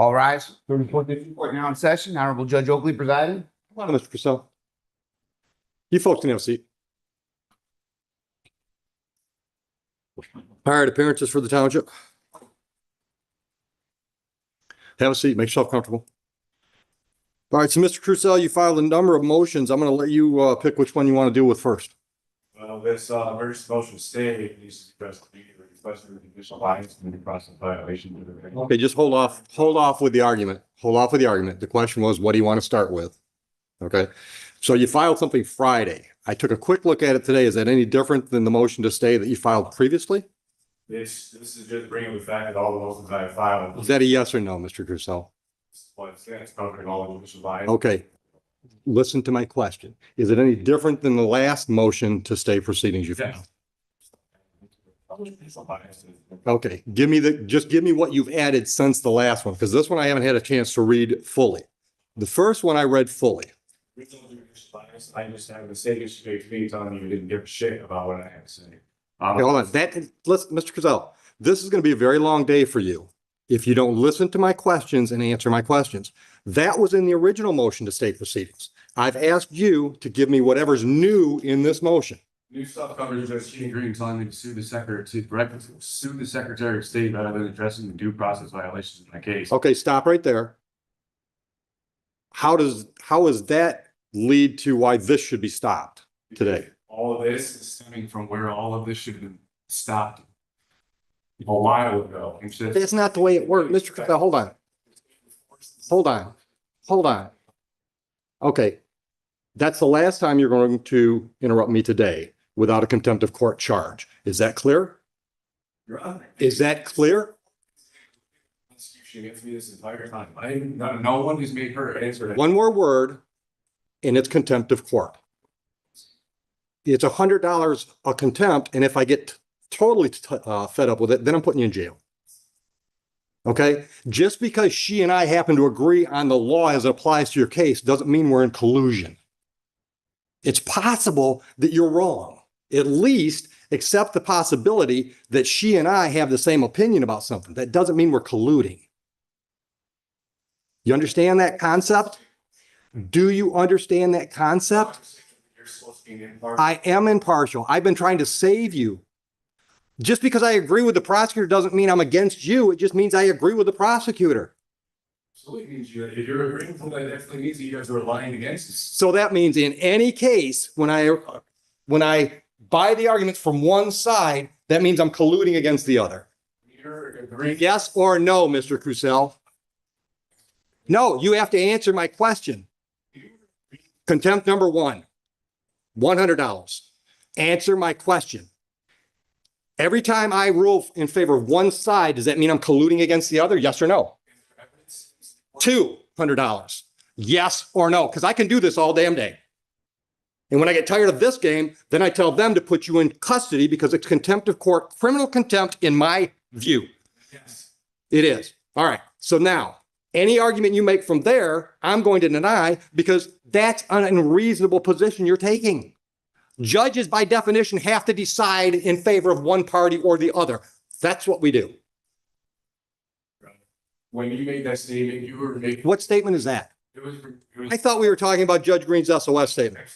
All rise. 34th District Court now in session. Honorable Judge Oakley presiding. Come on, Mr. Purcell. You folks can have a seat. Hired appearances for the township. Have a seat. Make yourself comfortable. All right, so Mr. Purcell, you filed a number of motions. I'm going to let you pick which one you want to deal with first. Well, this emergency motion stay needs to address the request for the judicial bias and the process violation. Okay, just hold off with the argument. Hold off with the argument. The question was, what do you want to start with? Okay, so you filed something Friday. I took a quick look at it today. Is that any different than the motion to stay that you filed previously? This is just bringing the fact that all the motions I have filed. Is that a yes or no, Mr. Purcell? It's covering all the judicial bias. Okay, listen to my question. Is it any different than the last motion to stay proceedings you filed? Okay, just give me what you've added since the last one, because this one I haven't had a chance to read fully. The first one I read fully. I just have a mistake straight to me telling you didn't give a shit about what I had to say. Okay, hold on. Mr. Cazell, this is going to be a very long day for you if you don't listen to my questions and answer my questions. That was in the original motion to stay proceedings. I've asked you to give me whatever's new in this motion. New stuff covers Judge Keenan Green telling me to sue the Secretary of State rather than addressing the due process violations in my case. Okay, stop right there. How does that lead to why this should be stopped today? All of this is stemming from where all of this should have been stopped a while ago. That's not the way it works. Mr. Cazell, hold on. Okay, that's the last time you're going to interrupt me today without a contempt of court charge. Is that clear? Is that clear? Against me this entire time. No one has made her answer. One more word, and it's contempt of court. It's $100 a contempt, and if I get totally fed up with it, then I'm putting you in jail. Okay? Just because she and I happen to agree on the law as it applies to your case doesn't mean we're in collusion. It's possible that you're wrong. At least accept the possibility that she and I have the same opinion about something. That doesn't mean we're colluding. You understand that concept? Do you understand that concept? I am impartial. I've been trying to save you. Just because I agree with the prosecutor doesn't mean I'm against you. It just means I agree with the prosecutor. So it means if you're agreeing with that, definitely means that you guys are lying against us. So that means in any case, when I buy the arguments from one side, that means I'm colluding against the other. You're agreeing. Yes or no, Mr. Crucell? No, you have to answer my question. Contempt number one, $100. Answer my question. Every time I rule in favor of one side, does that mean I'm colluding against the other? Yes or no? $200. Yes or no? Because I can do this all damn day. And when I get tired of this game, then I tell them to put you in custody because it's contempt of court, criminal contempt in my view. Yes. It is. All right. So now, any argument you make from there, I'm going to deny because that's an unreasonable position you're taking. Judges, by definition, have to decide in favor of one party or the other. That's what we do. When you made that statement, you were making. What statement is that? It was I thought we were talking about Judge Green's SOS statement.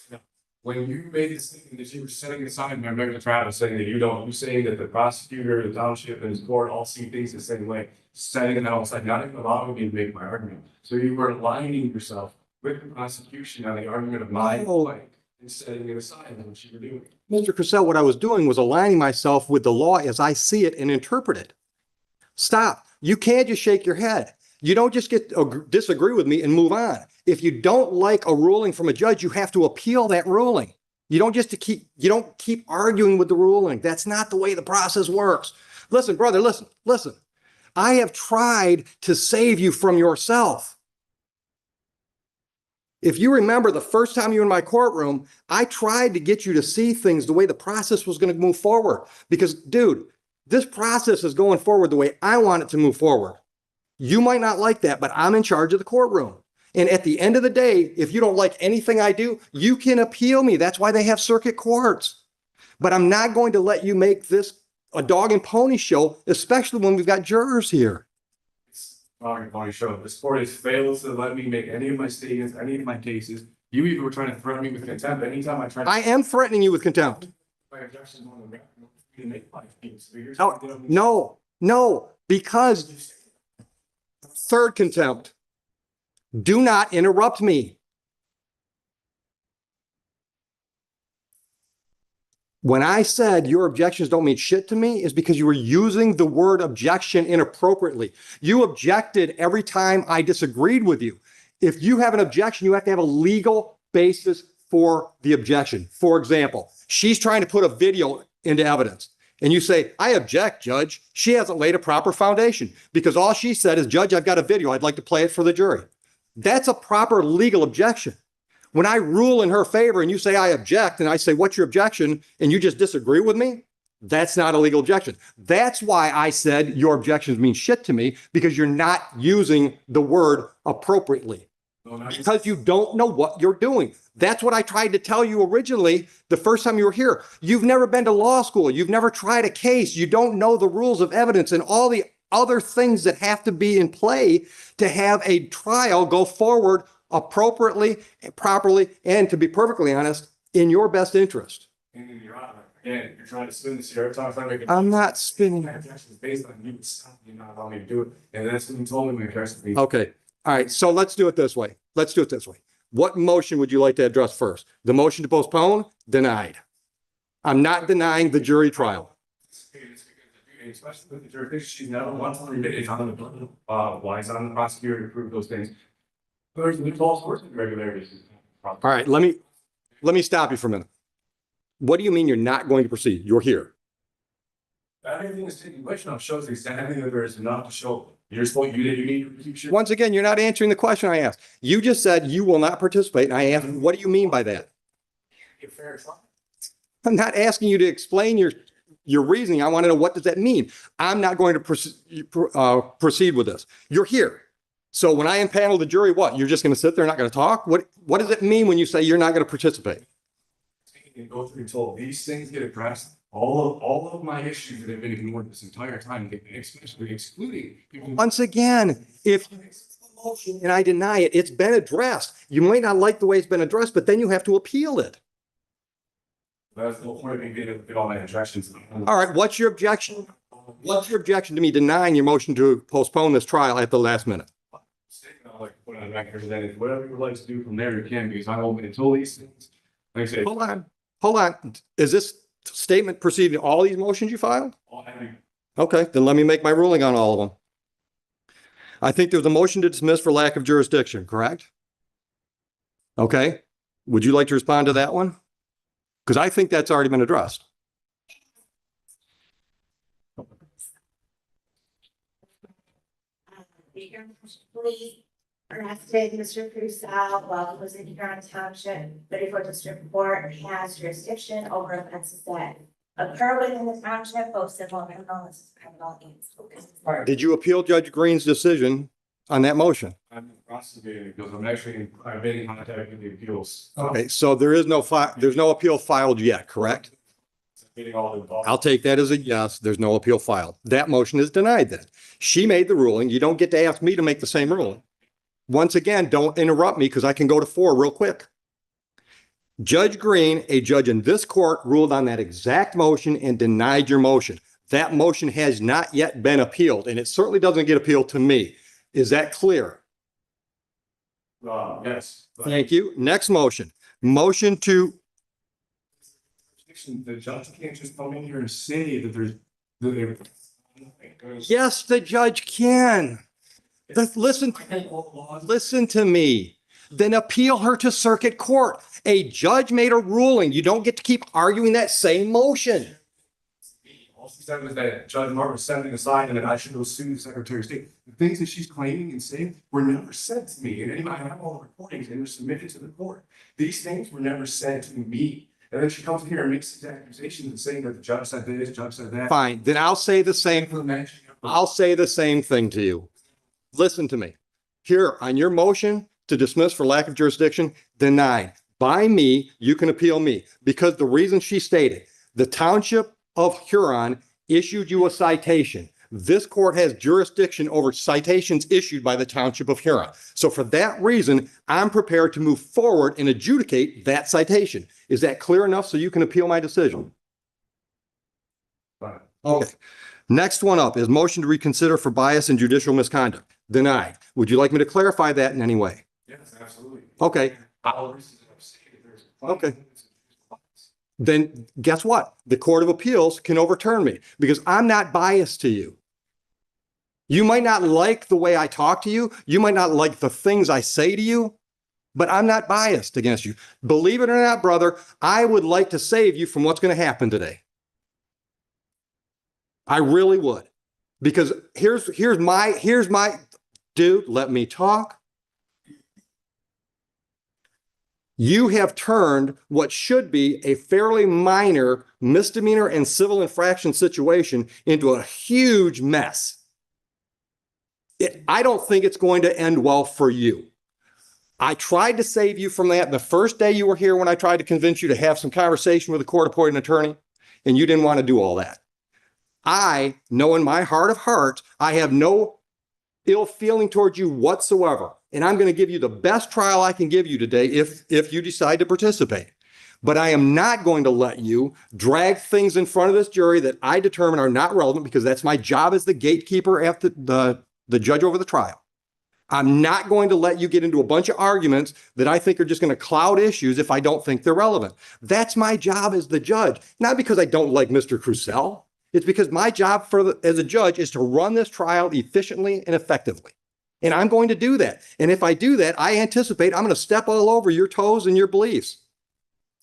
When you made the statement that you were setting aside my regular trial, saying that you saying that the prosecutor, the township, and his court all see things the same way, setting it outside, not even allowing me to make my argument. So you were aligning yourself with the prosecution on the argument of my point and setting it aside on what you were doing. Mr. Crucell, what I was doing was aligning myself with the law as I see it and interpret it. Stop. You can't just shake your head. You don't just get to disagree with me and move on. If you don't like a ruling from a judge, you have to appeal that ruling. You don't keep arguing with the ruling. That's not the way the process works. Listen, brother, listen. I have tried to save you from yourself. If you remember the first time you were in my courtroom, I tried to get you to see things the way the process was going to move forward. Because, dude, this process is going forward the way I want it to move forward. You might not like that, but I'm in charge of the courtroom. And at the end of the day, if you don't like anything I do, you can appeal me. That's why they have circuit courts. But I'm not going to let you make this a dog and pony show, especially when we've got jurors here. funny show. This court has failed to let me make any of my statements, any of my cases. You even were trying to threaten me with contempt. Anytime I tried. I am threatening you with contempt. My objections on the record, you make my case. So here's No, what I did on the- no, because third contempt. Do not interrupt me. When I said your objections don't mean shit to me is because you were using the word objection inappropriately. You objected every time I disagreed with you. If you have an objection, you have to have a legal basis for the objection. For example, she's trying to put a video into evidence and you say, I object, Judge. She hasn't laid a proper foundation because all she said is, Judge, I've got a video. I'd like to play it for the jury. That's a proper legal objection. When I rule in her favor and you say I object and I say, what's your objection? And you just disagree with me, that's not a legal objection. That's why I said your objections mean shit to me because you're not using the word appropriately because you don't know what you're doing. That's what I tried to tell you originally the first time you were here. You've never been to law school. You've never tried a case. You don't know the rules of evidence and all the other things that have to be in play to have a trial go forward appropriately, properly, and to be perfectly honest, in your best interest. And Your Honor, again, you're trying to spin this here every time I make a. I'm not spinning. My objection is based on you stopping me, not allowing me to do it. And that's when you told me my objection is. Okay. All right. So let's do it this way. Let's do it this way. What motion would you like to address first? The motion to postpone? Denied. I'm not denying the jury trial. Especially with the jurisdiction, she's never once permitted on the, why it's on the prosecutor to prove those things. There's all sorts of irregularities. All right. Let me stop you for a minute. What do you mean you're not going to proceed? You're here. Everything is taking place now shows exactly that there is enough to show. You're supposed, you need to keep. Once again, you're not answering the question I asked. You just said you will not participate. And I asked, what do you mean by that? I'm not asking you to explain your reasoning. I want to know, what does that mean? I'm not going to proceed with this. You're here. So when I impanel the jury, what? You're just going to sit there and not going to talk? What does it mean when you say you're not going to participate? And go through until these things get addressed. All of my issues that have been ignored this entire time, especially excluding people. Once again, if you accept the motion and I deny it, it's been addressed. You might not like the way it's been addressed, but then you have to appeal it. That's the whole point of me getting all my objections. All right. What's your objection? What's your objection to me denying your motion to postpone this trial at the last minute? Like put on the record that if whatever you would like to do from there, you can, because I'm open until these things. Like I said, Hold on. Is this statement preceding all these motions you filed? all having. Okay, then let me make my ruling on all of them. I think there was a motion to dismiss for lack of jurisdiction, correct? Okay. Would you like to respond to that one? Because I think that's already been addressed. Please arrested Mr. Crusoe while he was in Huron Township, 34th District Court has jurisdiction over offenses that occur within the township, both civil and criminal. This is criminal and. Did you appeal Judge Green's decision on that motion? I'm prosecuting because I've been in contact with the appeals. Okay, so there's no appeal filed yet, correct? Getting all involved. I'll take that as a yes. There's no appeal filed. That motion is denied then. She made the ruling. You don't get to ask me to make the same ruling. Once again, don't interrupt me because I can go to 4 real quick. Judge Green, a judge in this court, ruled on that exact motion and denied your motion. That motion has not yet been appealed, and it certainly doesn't get appealed to me. Is that clear? Yes. Thank you. Next motion. Motion to, The judge can't just come in here and say that there's. yes, the judge can. Listen to me. Then appeal her to circuit court. A judge made a ruling. You don't get to keep arguing that same motion. All she said was that Judge Martin was sending aside and that I should go sue the Secretary of State. The things that she's claiming and saying were never said to me. And anybody, I have all the recordings and they're submitted to the court. These things were never said to me. And then she comes in here and makes these accusations and saying that the judge said this, the judge said that. Fine. Then I'll say the same. I'll say the same thing to you. Listen to me. Here, on your motion to dismiss for lack of jurisdiction, denied. By me, you can appeal me. Because the reason she stated, the township of Huron issued you a citation. this court has jurisdiction over citations issued by the Township of Huron. So for that reason, I'm prepared to move forward and adjudicate that citation. Is that clear enough so you can appeal my decision? Fine. Okay. Next one up is motion to reconsider for bias and judicial misconduct. Denied. Would you like me to clarify that in any way? Yes, absolutely. Okay. All the reasons I've stated, there's. Okay. Then guess what? The Court of Appeals can overturn me because I'm not biased to you. You might not like the way I talk to you. You might not like the things I say to you, but I'm not biased against you. Believe it or not, brother, I would like to save you from what's going to happen today. I really would. Because here's my dude, let me talk. You have turned what should be a fairly minor misdemeanor and civil infraction situation into a huge mess. I don't think it's going to end well for you. I tried to save you from that the first day you were here when I tried to convince you to have some conversation with a court-appointed attorney, and you didn't want to do all that. I know in my heart of hearts, I have no ill feeling towards you whatsoever. And I'm going to give you the best trial I can give you today if you decide to participate. But I am not going to let you drag things in front of this jury that I determine are not relevant because that's my job as the gatekeeper after the judge over the trial. I'm not going to let you get into a bunch of arguments that I think are just going to cloud issues if I don't think they're relevant. That's my job as the judge, not because I don't like Mr. Crucell. It's because my job as a judge is to run this trial efficiently and effectively. And I'm going to do that. And if I do that, I anticipate I'm going to step all over your toes and your beliefs.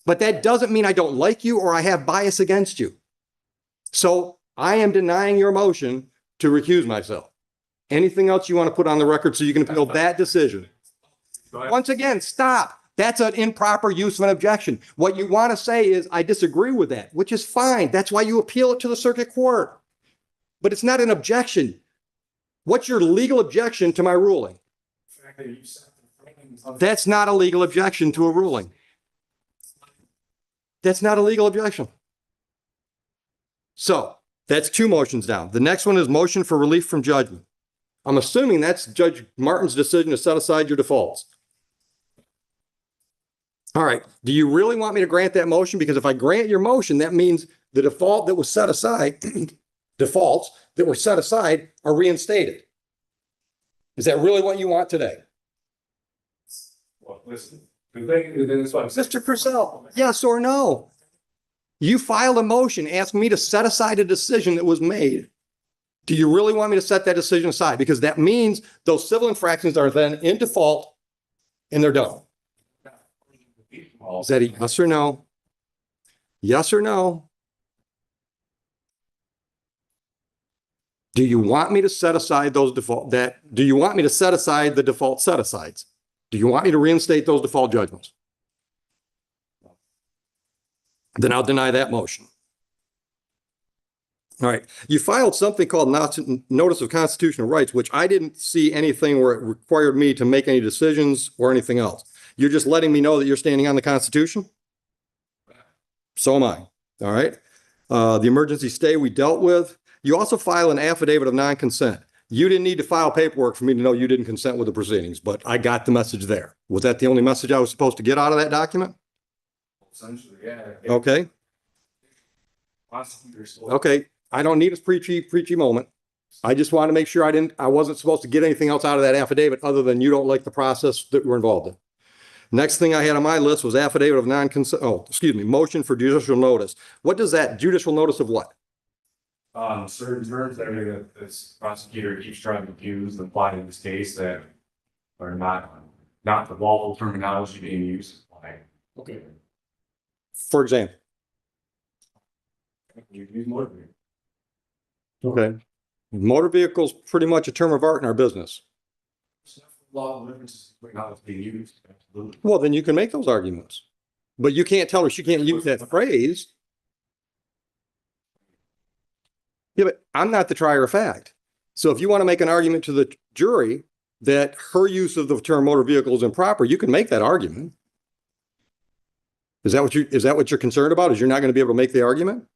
But that doesn't mean I don't like you or I have bias against you. So I am denying your motion to recuse myself. Anything else you want to put on the record so you can appeal that decision? Once again, stop. That's an improper use of an objection. What you want to say is, I disagree with that, which is fine. That's why you appeal it to the circuit court. But it's not an objection. What's your legal objection to my ruling? That's not a legal objection to a ruling. That's not a legal objection. So that's two motions down. The next one is motion for relief from judgment. I'm assuming that's Judge Martin's decision to set aside your defaults. All right. Do you really want me to grant that motion? Because if I grant your motion, that means the default that was set aside, defaults that were set aside are reinstated. Is that really what you want today? Well, listen, the thing is what I'm saying. Mr. Purcell, yes or no? You filed a motion asking me to set aside a decision that was made. Do you really want me to set that decision aside? Because that means those civil infractions are then in default and they're done. Is that a yes or no? Yes or no? Do you want me to set aside those do you want me to set aside the default set-asides? Do you want me to reinstate those default judgments? Then I'll deny that motion. All right. You filed something called Notice of Constitutional Rights, which I didn't see anything where it required me to make any decisions or anything else. You're just letting me know that you're standing on the Constitution? So am I. All right. The emergency stay we dealt with. You also file an affidavit of non-consent. You didn't need to file paperwork for me to know you didn't consent with the proceedings, but I got the message there. Was that the only message I was supposed to get out of that document? Essentially, yeah. Okay. Okay. I don't need a preachy moment. I just want to make sure I wasn't supposed to get anything else out of that affidavit other than you don't like the process that we're involved in. Next thing I had on my list was affidavit of non-consent. Oh, excuse me. Motion for judicial notice. What does that judicial notice of what? Certain terms that this prosecutor keeps trying to use and apply in this case that are not the lawful terminology being used. Okay. For example. You use motor vehicle. Okay. Motor vehicle's pretty much a term of art in our business. Law differences between how it's being used. Absolutely. Well, then you can make those arguments. But you can't tell her she can't use that phrase. Yeah, but I'm not the trier of fact. So if you want to make an argument to the jury that her use of the term motor vehicle is improper, you can make that argument. Is that what you're concerned about? Is you're not going to be able to make the argument?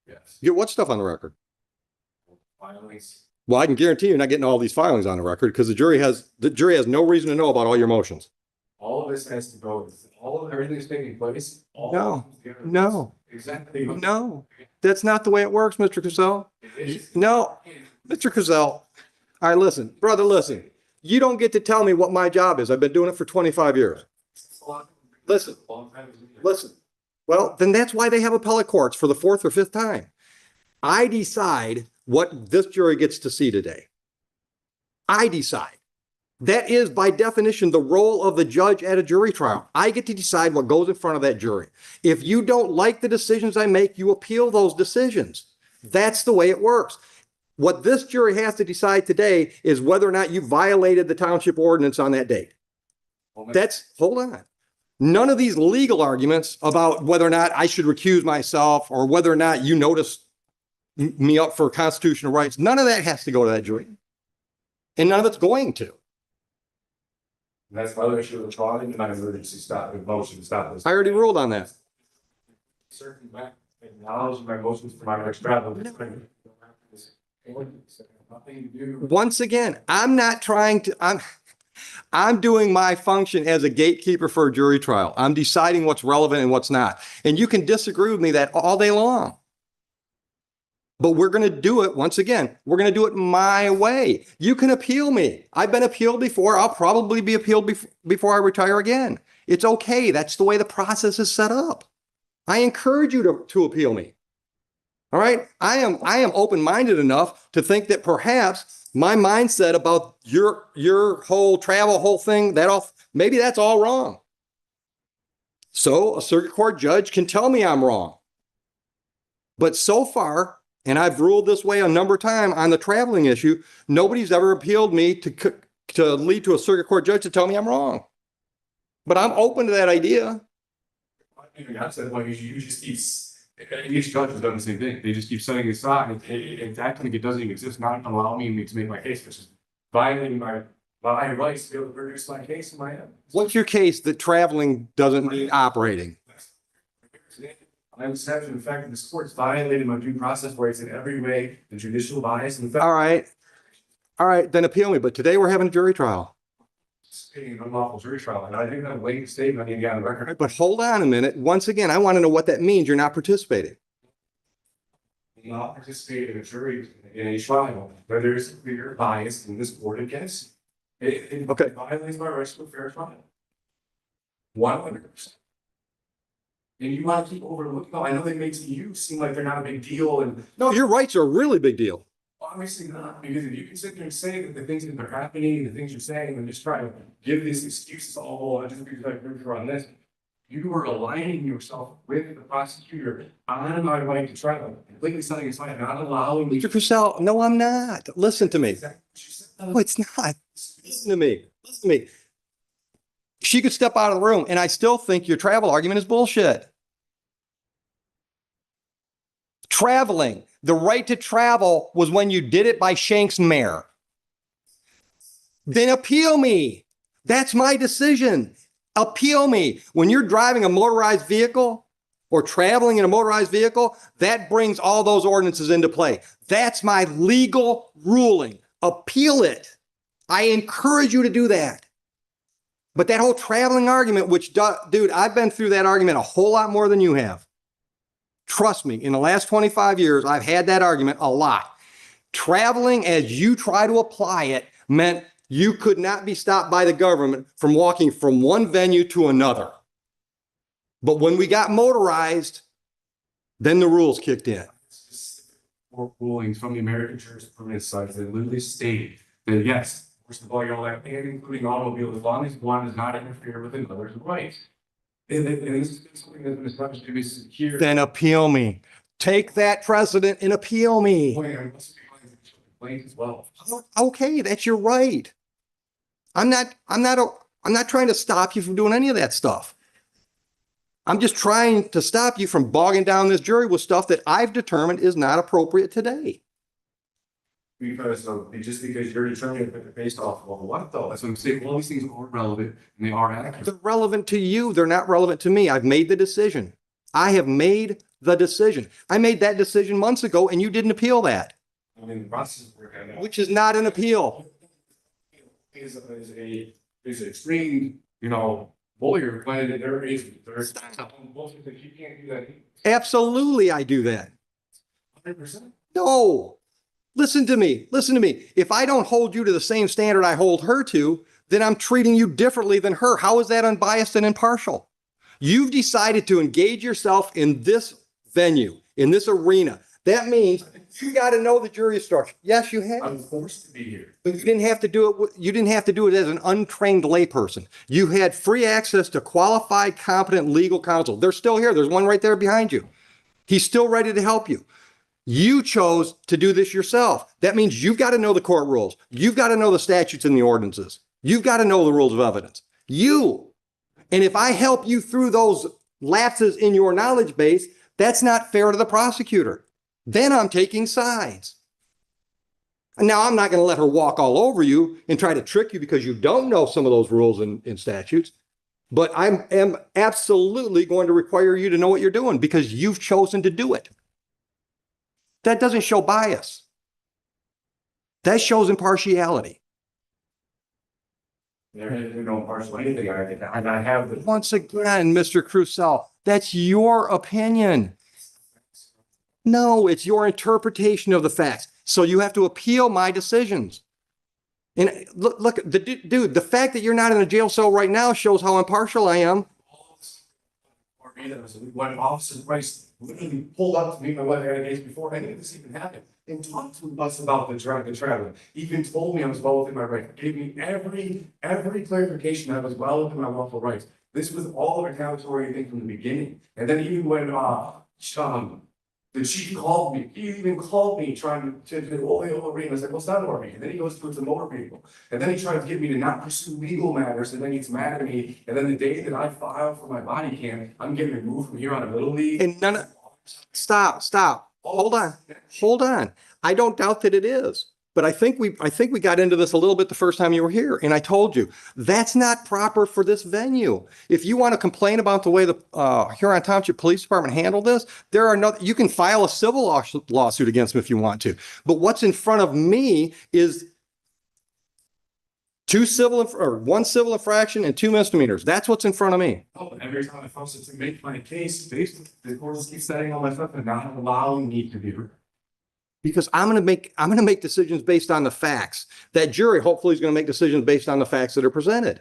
Yes. Get what stuff on the record? Filings. Well, I can guarantee you're not getting all these filings on the record because the jury has no reason to know about all your motions. All of this has to go, all of everything is taking place. all No, of it together. no. Exactly. No, that's not the way it works, Mr. Cazell. It is. No, Mr. Cazell. All right, listen, brother, listen. You don't get to tell me what my job is. I've been doing it for 25 years. Listen, listen. Well, then that's why they have appellate courts for the fourth or fifth time. I decide what this jury gets to see today. I decide. That is, by definition, the role of the judge at a jury trial. I get to decide what goes in front of that jury. If you don't like the decisions I make, you appeal those decisions. That's the way it works. What this jury has to decide today is whether or not you violated the township ordinance on that date. Hold on. None of these legal arguments about whether or not I should recuse myself or whether or not you notice me up for constitutional rights, none of that has to go to that jury. And none of it's going to. That's my other issue with the trial, and my emergency stop, the motion to stop this. I already ruled on that. Certain back, acknowledge my motions for my next travel. Nothing to do. Once again, I'm doing my function as a gatekeeper for a jury trial. I'm deciding what's relevant and what's not. And you can disagree with me that all day long. But we're going to do it, once again, we're going to do it my way. You can appeal me. I've been appealed before. I'll probably be appealed before I retire again. It's okay. That's the way the process is set up. I encourage you to appeal me. All right. I am open-minded enough to think that perhaps my mindset about your whole travel thing, maybe that's all wrong. So a circuit court judge can tell me I'm wrong. But so far, and I've ruled this way a number of times on the traveling issue, nobody's ever appealed me to lead to a circuit court judge to tell me I'm wrong. But I'm open to that idea. I said, well, you just keep, each judge has done the same thing. They just keep setting it aside and acting like it doesn't even exist, not allowing me to make my case, which is violating my rights to be able to produce my case in my head. What's your case that traveling doesn't mean operating? I was having the fact that this court's violated my due process rights in every way, the judicial bias and the fact. All right, then appeal me. But today we're having a jury trial. An unlawful jury trial, and I think that late statement I need to get on the record. Right, but hold on a minute. Once again, I want to know what that means. You're not participating. Not participate in a jury in a trial where there is clear bias in this court against it. Okay. It violates my rights to a fair trial. 100%. And you want to keep overlooking, I know they make you seem like they're not a big deal, and No, your rights are a really big deal. obviously not, because if you can sit there and say that the things that are happening, the things you're saying, and just try to give these excuses, I just because I'm pretty sure on this, you are aligning yourself with the prosecutor on my right to trial, completely setting aside, not allowing me. Mr. Purcell, no, I'm not. Listen to me. No, it's not. Listen to me. Listen to me. She could step out of the room, and I still think your travel argument is bullshit. Traveling. The right to travel was when you did it by Shank's mare. Then appeal me. That's my decision. Appeal me. When you're driving a motorized vehicle or traveling in a motorized vehicle, that brings all those ordinances into play. That's my legal ruling. Appeal it. I encourage you to do that. But that whole traveling argument, which, dude, I've been through that argument a whole lot more than you have. Trust me, in the last 25 years, I've had that argument a lot. Traveling as you try to apply it meant you could not be stopped by the government from walking from one venue to another. But when we got motorized, then the rules kicked in. Rulings from the American Jurisprudence side that literally stated that yes, first of all, you're allowed, and including automobiles, as long as one does not interfere with another's rights. And this is something that's been established to be here. Then appeal me. Take that precedent and appeal me. I must be complaint as well. Okay, that's your right. I'm not trying to stop you from doing any of that stuff. I'm just trying to stop you from bogging down this jury with stuff that I've determined is not appropriate today. Because just because you're determining it based off of what though? That's what I'm saying. All these things are relevant and they are accurate. They're relevant to you. They're not relevant to me. I've made the decision. I have made the decision. I made that decision months ago and you didn't appeal that. I mean, the process is working out. which is not an appeal. Is an extreme, you know, lawyer when there is, there's. Bullshit that you can't do that. Absolutely, I do that. 100%. No, listen to me. Listen to me. If I don't hold you to the same standard I hold her to, then I'm treating you differently than her. How is that unbiased and impartial? You've decided to engage yourself in this venue, in this arena. That means you got to know the jury structure. Yes, you have. I'm forced to be here. But you didn't have to do it. You didn't have to do it as an untrained layperson. You had free access to qualified, competent legal counsel. They're still here. There's one right there behind you. He's still ready to help you. You chose to do this yourself. That means you've got to know the court rules. You've got to know the statutes and the ordinances. You've got to know the rules of evidence. And if I help you through those lapses in your knowledge base, that's not fair to the prosecutor. Then I'm taking sides. And now I'm not going to let her walk all over you and try to trick you because you don't know some of those rules and statutes. But I am absolutely going to require you to know what you're doing because you've chosen to do it. That doesn't show bias. That shows impartiality. There is no partial anything. I have the. Once again, Mr. Crusoe, that's your opinion. No, it's your interpretation of the facts. So you have to appeal my decisions. And look, dude, the fact that you're not in a jail cell right now shows how impartial I am. When Officer Price literally pulled up to meet my wife had a case before any of this even happened and talked to us about the traveling. Even told me I was well within my rights. Gave me every clarification that I was well within my lawful rights. This was all a retaliatory thing from the beginning. And then even when the chief called me, he even called me trying to read. I was like, well, it's not over. And then he goes to the motor vehicle. And then he tries to get me to not pursue legal matters. And then he's mad at me. And then the day that I filed for my body cam, I'm getting removed from here on a little league. And stop. Hold on. I don't doubt that it is. But I think we got into this a little bit the first time you were here. And I told you, that's not proper for this venue. If you want to complain about the way the Huron Township Police Department handled this, you can file a civil lawsuit against them if you want to. But what's in front of me is one civil infraction and 2 misdemeanors. That's what's in front of me. Oh, every time I force it to make my case, basically, the court just keeps setting all my stuff and not allowing me to be heard. Because I'm going to make decisions based on the facts. That jury hopefully is going to make decisions based on the facts that are presented.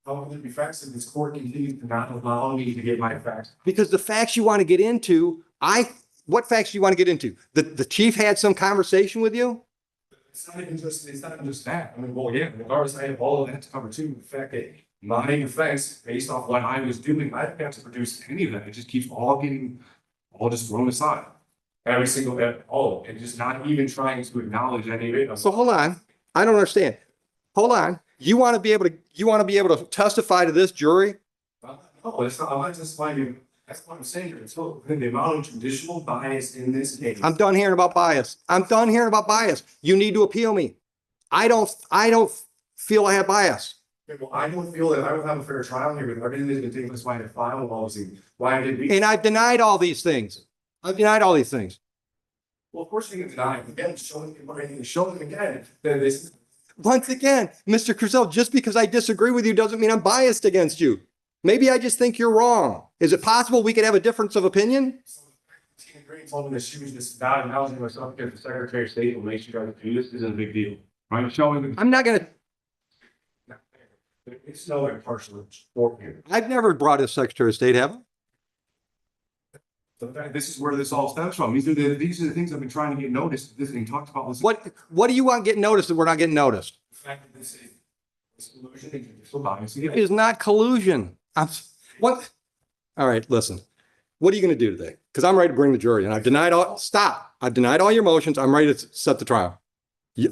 How will there be facts if this court continues to not allow me to get my facts? Because the facts you want to get into, what facts do you want to get into? The chief had some conversation with you? It's not even just that. I mean, well, yeah, regardless, I have all of that to cover too. The fact that my offense, based off what I was doing, I didn't have to produce any of that. It just keeps all just thrown aside. Every single bit, and just not even trying to acknowledge any of it. So hold on. I don't understand. Hold on. You want to be able to testify to this jury? No, it's not. I'm not testifying. That's what I'm saying. It's the amount of traditional bias in this case. I'm done hearing about bias. You need to appeal me. I don't feel I have bias. Okay, well, I don't feel that I would have a fair trial here with everything that's been taking place. Why I filed policy? Why I did be. And I've denied all these things. Well, of course you can deny it. Again, show them again. That this. Once again, Mr. Crusoe, just because I disagree with you doesn't mean I'm biased against you. Maybe I just think you're wrong. Is it possible we could have a difference of opinion? Tina Green told me that she was just not acknowledging myself because the Secretary of State will make sure that do this isn't a big deal. I'm showing them. I'm not going to. It's no impartial sport here. I've never brought a Secretary of State, have I? This is where this all stems from. These are the things I've been trying to get noticed. This and talked about. What do you want getting noticed that we're not getting noticed? The fact that this is collusion and judicial bias. It is not collusion. What? All right, listen. What are you going to do today? Because I'm ready to bring the jury, and I've denied all. Stop! I've denied all your motions. I'm ready to set the trial.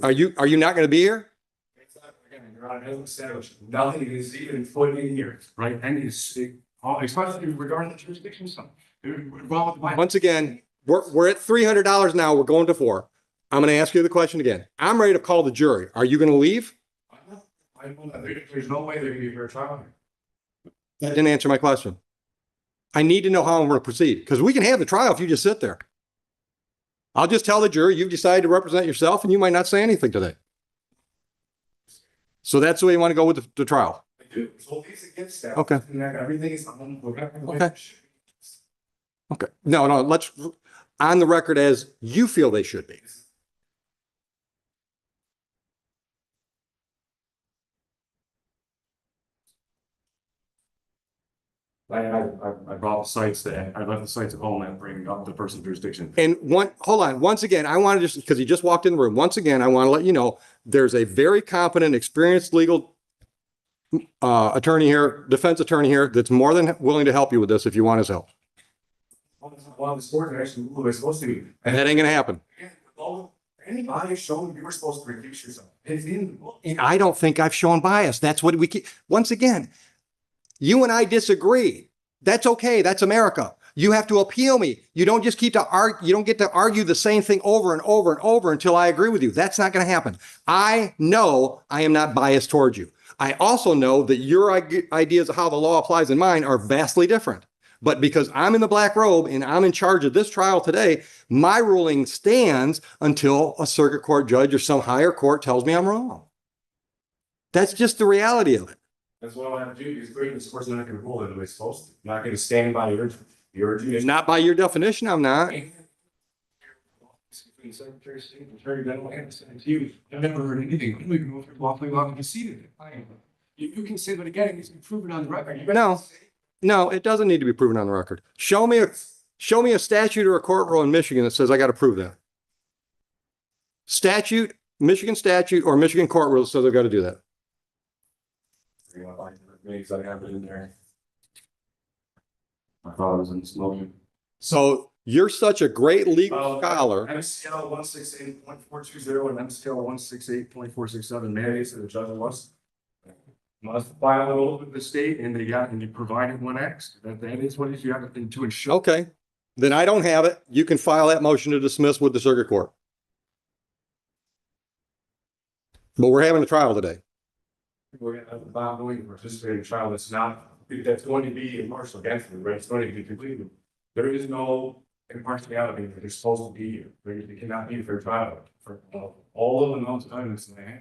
Are you not going to be here? It's not, again, Your Honor, it hasn't established nothing is even put in here, right? And especially regarding the jurisdiction stuff. Once again, we're at $300 now. We're going to $400. I'm going to ask you the question again. I'm ready to call the jury. Are you going to leave? There's no way there can be a fair trial here. That didn't answer my question. I need to know how I'm going to proceed because we can have the trial if you just sit there. I'll just tell the jury, you've decided to represent yourself and you might not say anything today. So that's the way you want to go with the trial. I do. It's all these against that. Okay. And that everything is on whatever. Okay. Okay. No, let's, on the record as you feel they should be. I brought the sites that, I left the sites at home and bringing up the person's jurisdiction. And hold on, once again, I want to just, because he just walked in the room, once again, I want to let you know, there's a very competent, experienced legal attorney here, defense attorney here, that's more than willing to help you with this if you want his help. Well, the sport actually, who was supposed to be. And that ain't gonna happen. Anybody showing you were supposed to recuse yourself. It's in the book. And I don't think I've shown bias. That's what we keep, once again, you and I disagree. That's okay. That's America. You have to appeal me. You don't just keep to argue. You don't get to argue the same thing over and over and over until I agree with you. That's not going to happen. I know I am not biased towards you. I also know that your ideas of how the law applies in mine are vastly different. But because I'm in the black robe and I'm in charge of this trial today, my ruling stands until a circuit court judge or some higher court tells me I'm wrong. That's just the reality of it. That's what I have to do. Because great, this court's not going to rule it the way it's supposed to. Not going to stand by your It's not by your definition, I'm not. The Secretary of State, Attorney General, and you. I've never heard anything. I don't even know if you're lawfully allowed to concede it. You can say that again. It needs to be proven on the record. No, it doesn't need to be proven on the record. Show me a statute or a court rule in Michigan that says I got to prove that. Statute, Michigan statute or Michigan court rule says I've got to do that. I have it in there. My father was in this motion. So you're such a great legal scholar. MCL 168.420 and MCL 168.467 mandates that the judge must file an oath with the state, and you provided one X. That is what you have to ensure. Okay, then I don't have it. You can file that motion to dismiss with the circuit court. But we're having a trial today. We're going to have Bob Williams participate in a trial that's going to be impartial against them, right? It's going to be completely. There is no impartiality that is supposed to be here. There cannot be a fair trial for all of the amounts of evidence that they have.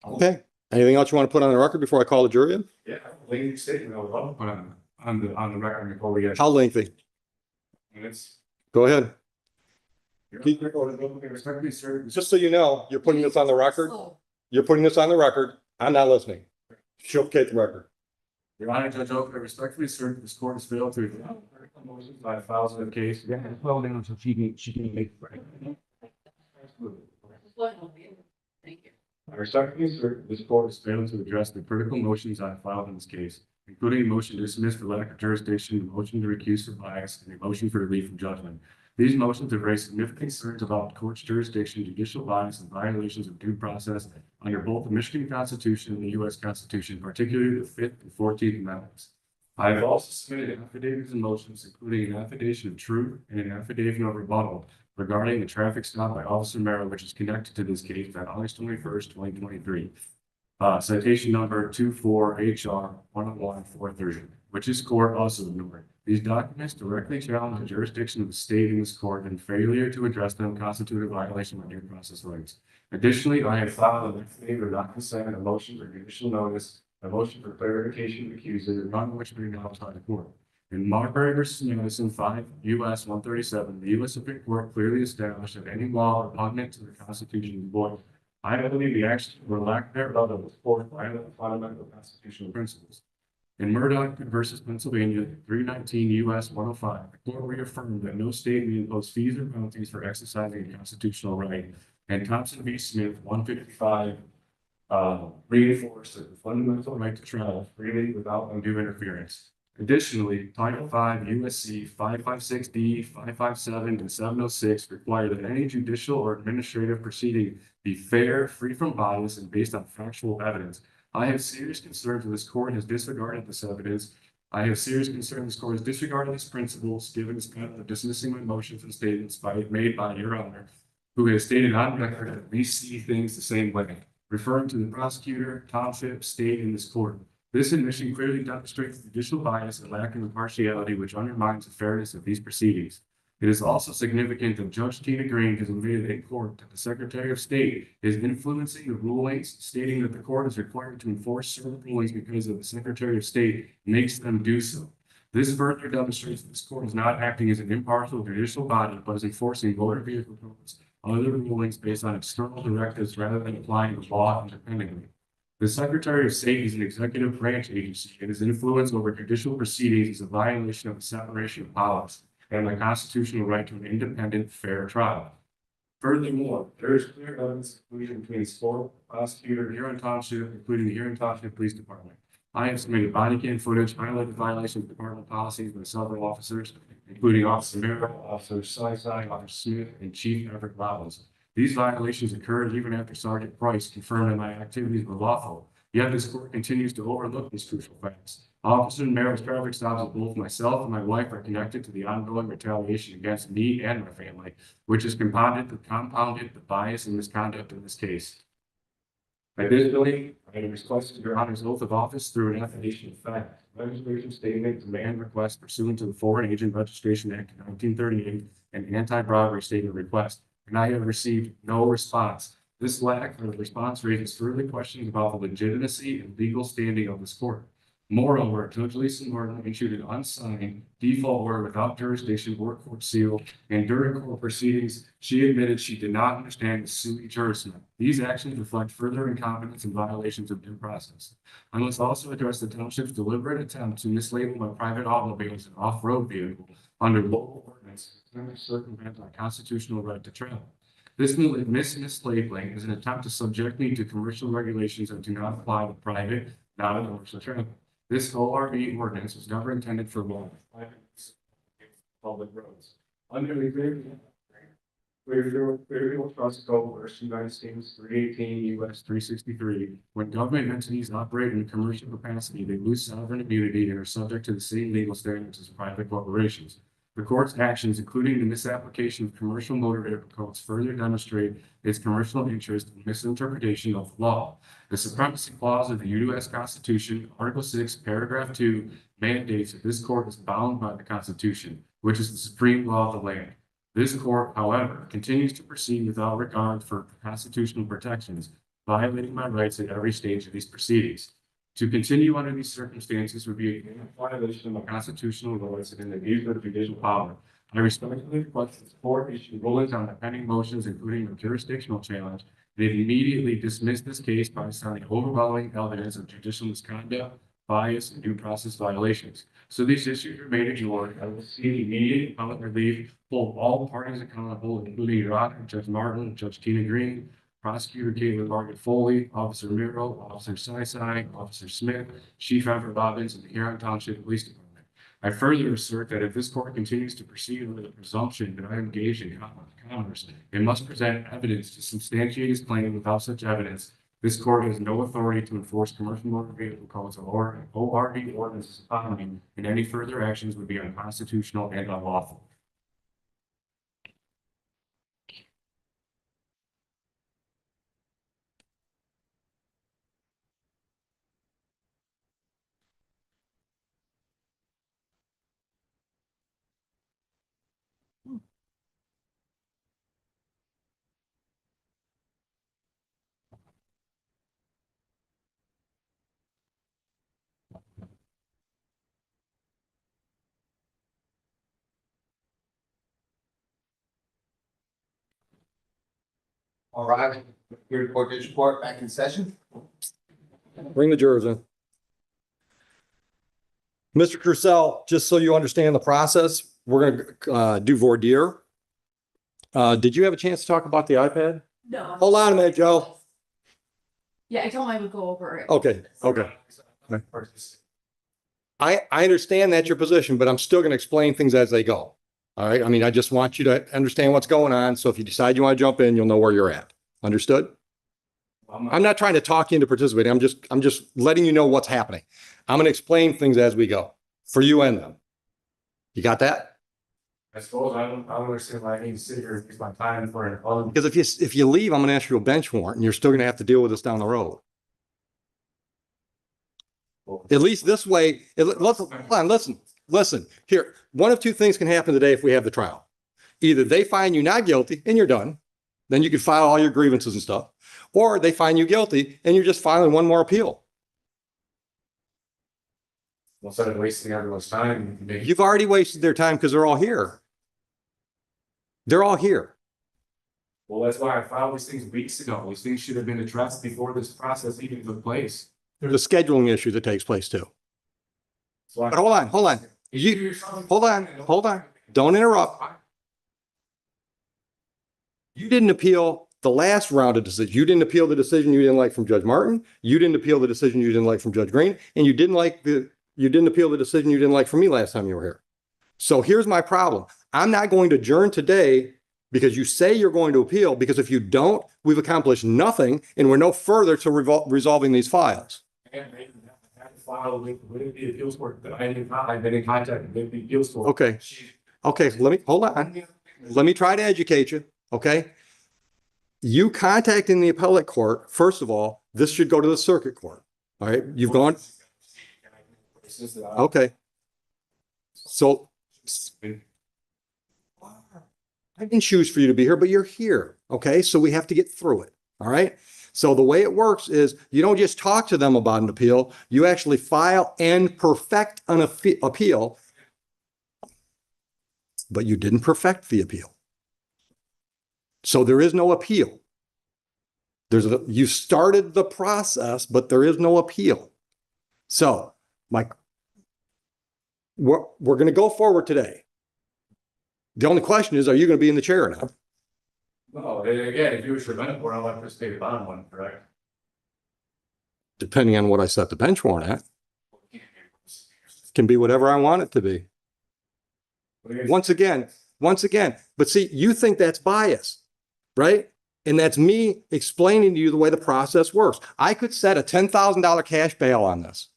Okay. Anything else you want to put on the record before I call the jury in? Yeah, lengthy statement I would love to put on the record before we get. How lengthy? Minutes. Go ahead. Respectfully, Just so you know, you're putting this on the record. You're putting this on the record. I'm not listening. Showcase the record. Your Honor, Judge Oak, I respectfully assert that this court has failed to by the files of the case. Yeah, well, down so she can make it right. Thank you. I respectfully assert that this court has failed to address the critical motions I have filed in this case, including a motion to dismiss for lack of jurisdiction, a motion to recuse for bias, and a motion for relief from judgment. These motions have raised significant concerns about the court's jurisdiction, judicial bias, and violations of due process under both the Michigan Constitution and the U.S. Constitution, particularly the 5th and 14th Amendments. I have also submitted affidavits and motions, including an affidavit of truth and an affidavit of rebuttal regarding the traffic stop by Officer Merrill, which is connected to this case on August 21st, 2023. Citation number 24HR 101-430, which this court also ignored. These documents directly challenge the jurisdiction of the state in this court, and failure to address them constitute a violation of due process rights. Additionally, I have filed an affidavit of not consent, a motion for judicial notice, a motion for clarification of accuser, none of which may be outside the court. In Marbury versus Madison 5 U.S. 137, the U.S. Supreme Court clearly established that any law repugnant to the Constitution is void. I believe the action or lack thereof was supported by the fundamental constitutional principles. In Murdoch versus Pennsylvania, 319 U.S. 105, the court reaffirmed that no state may impose fees or penalties for exercising a constitutional right. And Thompson v. Smith 155 reinforced that the fundamental right to travel freely without undue interference. Additionally, Title V U.S.C. 556D, 557, and 706 require that any judicial or administrative proceeding be fair, free from bias, and based on factual evidence. I have serious concerns that this court has disregarded this evidence. I have serious concerns this court has disregarded these principles, given its pattern of dismissing my motions and statements made by Your Honor, who has stated on record that we see things the same way, referring to the prosecutor, township, state, and this court. This admission clearly demonstrates judicial bias and lack of impartiality, which undermines the fairness of these proceedings. It is also significant that Judge Tina Green has admitted in court that the Secretary of State is influencing the rulings, stating that the court is required to enforce certain rulings because of the Secretary of State makes them do so. This further demonstrates that this court is not acting as an impartial judicial body, but is enforcing motor vehicle codes, other rulings based on external directives rather than applying the law independently. The Secretary of State is an executive branch agency, and his influence over judicial proceedings is a violation of the separation of powers and the constitutional right to an independent, fair trial. Furthermore, there is clear evidence of collusion between sport, prosecutor, Huron Township, including the Huron Township Police Department. I have submitted body cam footage highlighting violations of department policies by several officers, including Officer Merrill, Officer Sly, Officer Smith, and Chief Everett Robbins. These violations occurred even after Sergeant Price confirmed that my activities were lawful. Yet this court continues to overlook these crucial facts. Officer Merrill's traffic stops of both myself and my wife are connected to the ongoing retaliation against me and my family, which has compounded the bias and misconduct in this case. Additionally, I have requested your Honor's oath of office through an affidavit of fact. Registration statement, demand request pursuant to the Foreign Agent Registration Act of 1938 and anti-bribery statement request, and I have received no response. This lack of response raises further questions about the legitimacy and legal standing of this court. Moreover, Judge Lisa Martin issued an unsigned default order without jurisdiction or court seal, and during court proceedings, she admitted she did not understand the sui juris. These actions reflect further incompetence and violations of due process. I must also address the township's deliberate attempt to mislabel my private automobile as an off-road vehicle under local ordinance to circumvent my constitutional right to travel. This mislabeling is an attempt to subject me to commercial regulations that do not apply to private, non-commercial travel. This ORV ordinance was never intended for law public roads. Under the Clearfield Trust Code, verse United States 318 U.S. 363, when government entities operate in a commercial capacity, they lose sovereign immunity and are subject to the same legal standards as private corporations. The court's actions, including the misapplication of commercial motor vehicle codes, further demonstrate its commercial interest in misinterpretation of the law. The supremacy clause of the U.S. Constitution, Article 6, Paragraph 2, mandates that this court is bound by the Constitution, which is the supreme law of the land. This court, however, continues to proceed without regard for constitutional protections, violating my rights at every stage of these proceedings. To continue under these circumstances would be a violation of my constitutional rights and an abuse of judicial power. I respectfully request that the court issue rulings on the pending motions, including the jurisdictional challenge, and immediately dismiss this case by citing overwhelming evidence of judicial misconduct, bias, and due process violations. So these issues remain ignored. I will seek immediate appellate relief, hold all parties accountable, including Your Honor, Judge Martin, Judge Tina Green, Prosecutor Caitlin Margaret Foley, Officer Miro, Officer Sly, Officer Smith, Chief Everett Robbins, and the Huron Township Police Department. I further assert that if this court continues to proceed under the presumption that I engage in commerce, it must present evidence to substantiate its claim. Without such evidence, this court has no authority to enforce commercial motor vehicle codes or ORV ordinances upon me, and any further actions would be unconstitutional and unlawful. All right, here to court district court back in session. Bring the jurors in. Mr. Crucell, just so you understand the process, we're gonna do voir dire. Did you have a chance to talk about the iPad? No. Hold on a minute, Joe. Yeah, I told him I would go over it. Okay. I understand that's your position, but I'm still gonna explain things as they go. All right, I mean, I just want you to understand what's going on, so if you decide you want to jump in, you'll know where you're at. Understood? I'm not trying to talk you into participating. I'm just letting you know what's happening. I'm going to explain things as we go for you and them. You got that? I suppose I don't understand why I need to sit here and use my time for an other. Because if you leave, I'm going to ask you a bench warrant and you're still going to have to deal with this down the road. At least this way, listen, here, one of two things can happen today if we have the trial. Either they find you not guilty and you're done, then you can file all your grievances and stuff, or they find you guilty and you're just filing one more appeal. Instead of wasting everyone's time. You've already wasted their time because they're all here. They're all here. Well, that's why I filed these things weeks ago. These things should have been addressed before this process even took place. There's a scheduling issue that takes place too. So But hold on. Hold on. Don't interrupt. You didn't appeal the last round of decision. You didn't appeal the decision you didn't like from Judge Martin. You didn't appeal the decision you didn't like from Judge Green, and you didn't appeal the decision you didn't like from me last time you were here. So here's my problem. I'm not going to adjourn today because you say you're going to appeal, because if you don't, we've accomplished nothing and we're no further to resolving these files. I had to file with the appeals court that I've been in contact with the appeals court. Okay. Okay, hold on. Let me try to educate you. Okay. You contacting the appellate court, first of all, this should go to the circuit court. All right. You've gone. Okay. So I didn't choose for you to be here, but you're here. Okay. So we have to get through it. All right. So the way it works is you don't just talk to them about an appeal. You actually file and perfect an appeal, but you didn't perfect the appeal. So there is no appeal. You started the process, but there is no appeal. So we're going to go forward today. The only question is, are you going to be in the chair or not? No, again, if you were prevent for, I'll have to stay on one, correct? Depending on what I set the bench warrant at. Can be whatever I want it to be. Once again, but see, you think that's bias, right? And that's me explaining to you the way the process works. I could set a $10,000 cash bail on this.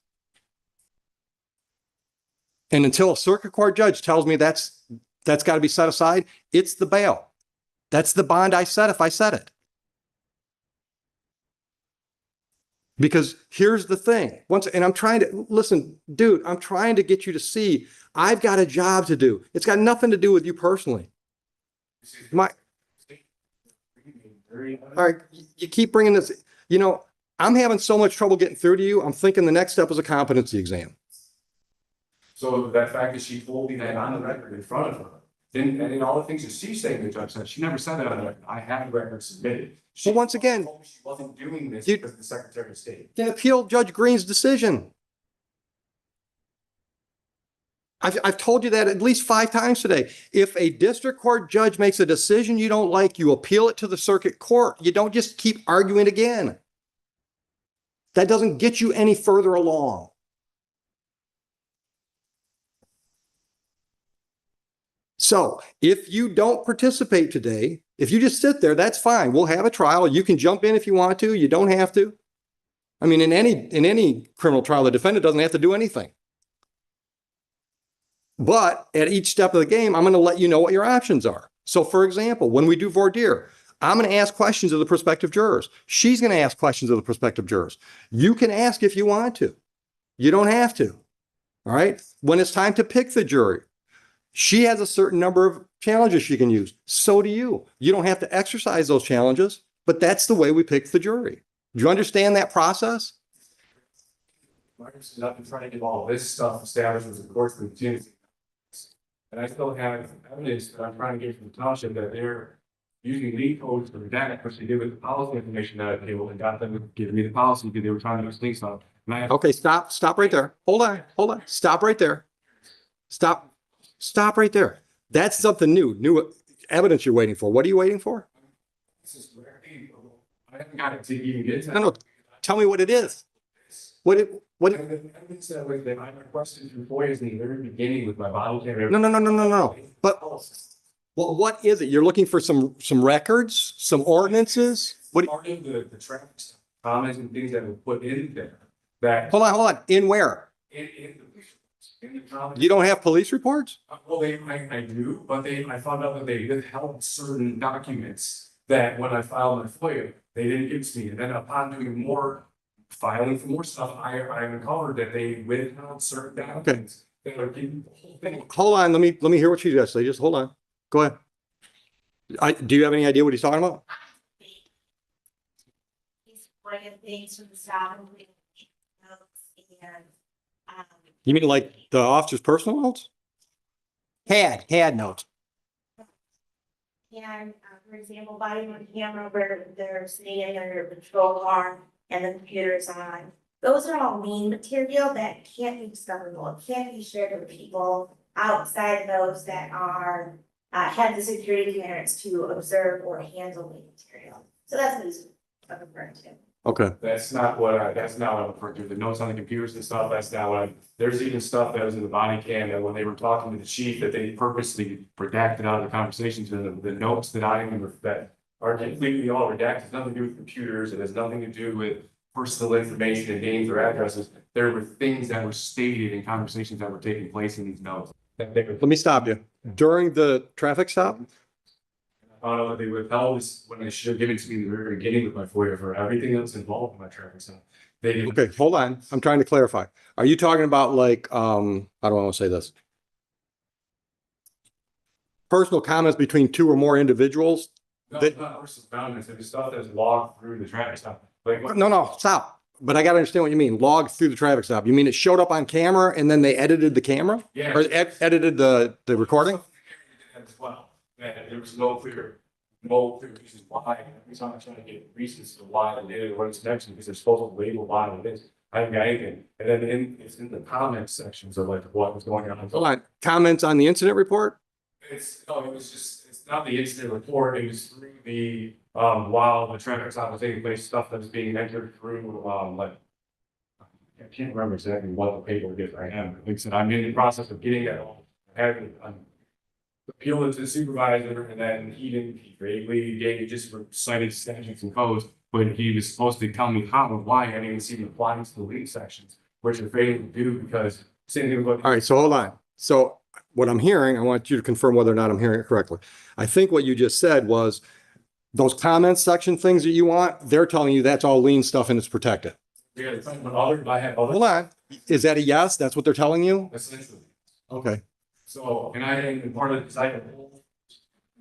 And until a circuit court judge tells me that's got to be set aside, it's the bail. That's the bond I set if I set it. Because here's the thing. And I'm trying to, listen, dude, I'm trying to get you to see I've got a job to do. It's got nothing to do with you personally. All right, you keep bringing this, I'm having so much trouble getting through to you. I'm thinking the next step is a competency exam. So that fact that she told me that on the record in front of her, and in all the things that she's saying, the judge said, she never said that on the record. I have the record submitted. So once again, told me she wasn't doing this because of the Secretary of State. Then appeal Judge Green's decision. I've told you that at least 5 times today. If a district court judge makes a decision you don't like, you appeal it to the circuit court. You don't just keep arguing again. That doesn't get you any further along. So if you don't participate today, if you just sit there, that's fine. We'll have a trial. You can jump in if you want to. You don't have to. I mean, in any criminal trial, the defendant doesn't have to do anything. But at each step of the game, I'm going to let you know what your options are. So for example, when we do voir dire, I'm going to ask questions of the prospective jurors. She's going to ask questions of the prospective jurors. You can ask if you want to. You don't have to. All right. When it's time to pick the jury, she has a certain number of challenges she can use. So do you. You don't have to exercise those challenges, but that's the way we pick the jury. Do you understand that process? I've been trying to get all this stuff established with the courts and the and I still have evidence that I'm trying to get from the township that they're using lead codes for that, which they did with the policy information that I able and got them to give me the policy because they were trying to use things on. Okay, stop right there. Hold on. Stop right there. Stop right there. That's something new evidence you're waiting for. What are you waiting for? This is where I haven't got it to even get to. No. Tell me what it is. What? Evidence that was that I requested from FOIAs in the very beginning with my bottle camera. No. But what is it? You're looking for some records, some ordinances? What? Part of the traffic comments and things that were put in there. That Hold on. In where? in the comments. You don't have police reports? Well, I do, but I found out that they withheld certain documents that when I filed my FOIA, they didn't give to me. And then upon doing more filing for more stuff, I uncovered that they withheld certain documents. That are getting the whole thing. Hold on, let me hear what she just said. Just hold on. Go ahead. Do you have any idea what he's talking about? He's bringing things from the south and bringing notes and, You mean like the officer's personal notes? Had notes. and, for example, body on camera where they're sitting in their patrol car and the computer's on. Those are all lean material that can't be discoverable. It can't be shared with people outside those that are, have the security clearance to observe or handle lean material. So that's what he's referring to. Okay. That's not what I'm referring to. The notes on the computers and stuff, that's not what there's even stuff that was in the body cam that when they were talking to the chief, that they purposely redacted out of the conversations, and the notes that that are completely all redacted, nothing to do with computers, it has nothing to do with personal information and names or addresses. There were things that were stated in conversations that were taking place in these notes. Let me stop you. During the traffic stop? I found out that they withheld this when they should have given to me in the very beginning with my FOIA for everything that's involved in my traffic stop. They didn't. Okay, hold on. I'm trying to clarify. Are you talking about like, how do I want to say this? Personal comments between two or more individuals? No, it's not personal boundaries, it's stuff that's logged through the traffic stop. Like, No, stop. But I got to understand what you mean. Logged through the traffic stop. You mean it showed up on camera and then they edited the camera? yeah. Or edited the recording? As well, and there was no clear reasons why, every time I'm trying to get reasons to why they did it, what it's next, because they're supposed to label why it is. I haven't got anything, and then it's in the comments sections of like what was going on. Hold on. Comments on the incident report? It's not the incident report, it was through the, while the traffic stop was taking place, stuff that was being entered through, like. I can't remember exactly what the paperwork is I am, like I said, I'm in the process of getting that all, I'm appealing to the supervisor, and then he vaguely gave me just cited statutes and codes, but he was supposed to tell me how and why I didn't even see them applying to the lead sections, which are failing to do because same thing with. All right, so hold on. So what I'm hearing, I want you to confirm whether or not I'm hearing it correctly. I think what you just said was those comments section things that you want, they're telling you that's all lien stuff and it's protected. Yeah, it's like when I have other. Hold on. Is that a yes? That's what they're telling you? Essentially. Okay. So, and part of the, I had a whole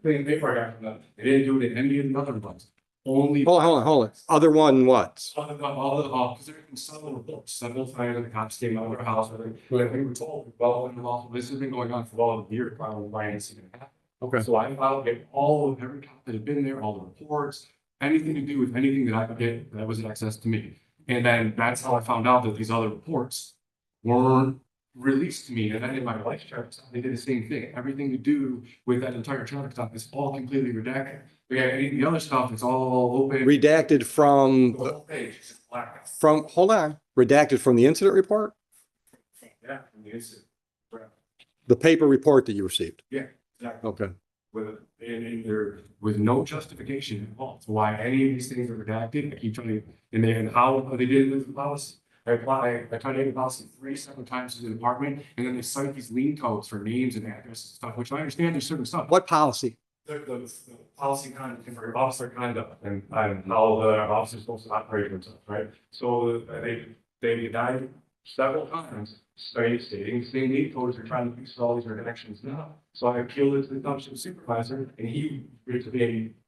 thing paper I got from them, they didn't do it in any of the other ones, only. Hold on. Other one what? All of the, because there have been several reports, several times the cops came out of their house, but we were told, well, this has been going on for all the years, probably by incident happened. Okay. So I filed get all of every cop that had been there, all the reports, anything to do with anything that I could get that was access to me. And then that's how I found out that these other reports weren't released to me. And then in my life traffic stop, they did the same thing. Everything to do with that entire traffic stop is all completely redacted. But yeah, the other stuff is all open. Redacted from, The whole page is just black. hold on, redacted from the incident report? Yeah, from the incident. The paper report that you received? Yeah, exactly. Okay. With no justification involved, why any of these things are redacted. I keep trying to, and how they did it with the policy. I tried to get the policy 3 separate times to the department, and then they cite these lien codes for names and addresses and stuff, which I understand there's certain stuff. What policy? The policy conduct for officer conduct and how the officer is supposed to operate themselves, right? So they died several times, stating the same lead codes are trying to fix all these redactions now. So I appealed it to the township supervisor, and he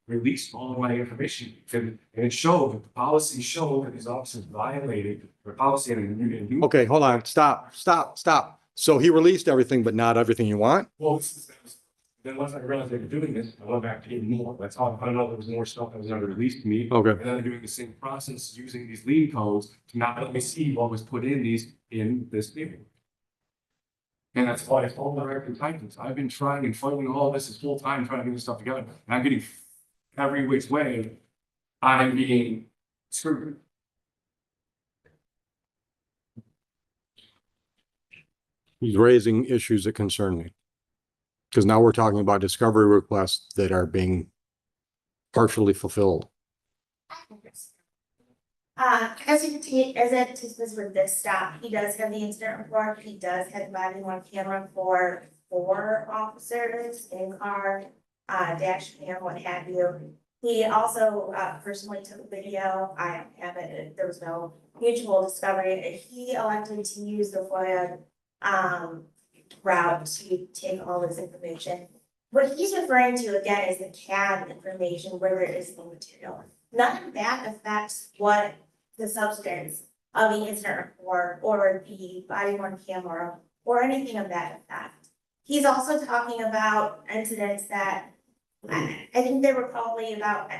released all of my information, and it showed that the policy showed that these officers violated the policy and. Okay, hold on, stop. So he released everything, but not everything you want? Well, then once I realized they were doing this, I went back to getting more. That's how I found out there was more stuff that was never released to me. Okay. And then they're doing the same process using these lien codes to not let me see what was put in this paper. And that's why I told my American Titans. I've been trying and fighting all this full time trying to get this stuff together. And I'm getting every which way I'm being screwed. He's raising issues that concern me. Because now we're talking about discovery requests that are being partially fulfilled. As you can see, as it is with this stop, he does have the incident report, he does have body on camera for 4 officers in car, dash cam, what have you. He also personally took a video. I don't have it. There was no mutual discovery. He elected to use the FOIA route to take all this information. What he's referring to again is the CAD information where there is no material. None of that affects what the substance of the incident report or the body worn camera or anything of that effect. He's also talking about incidents that I think they were probably about,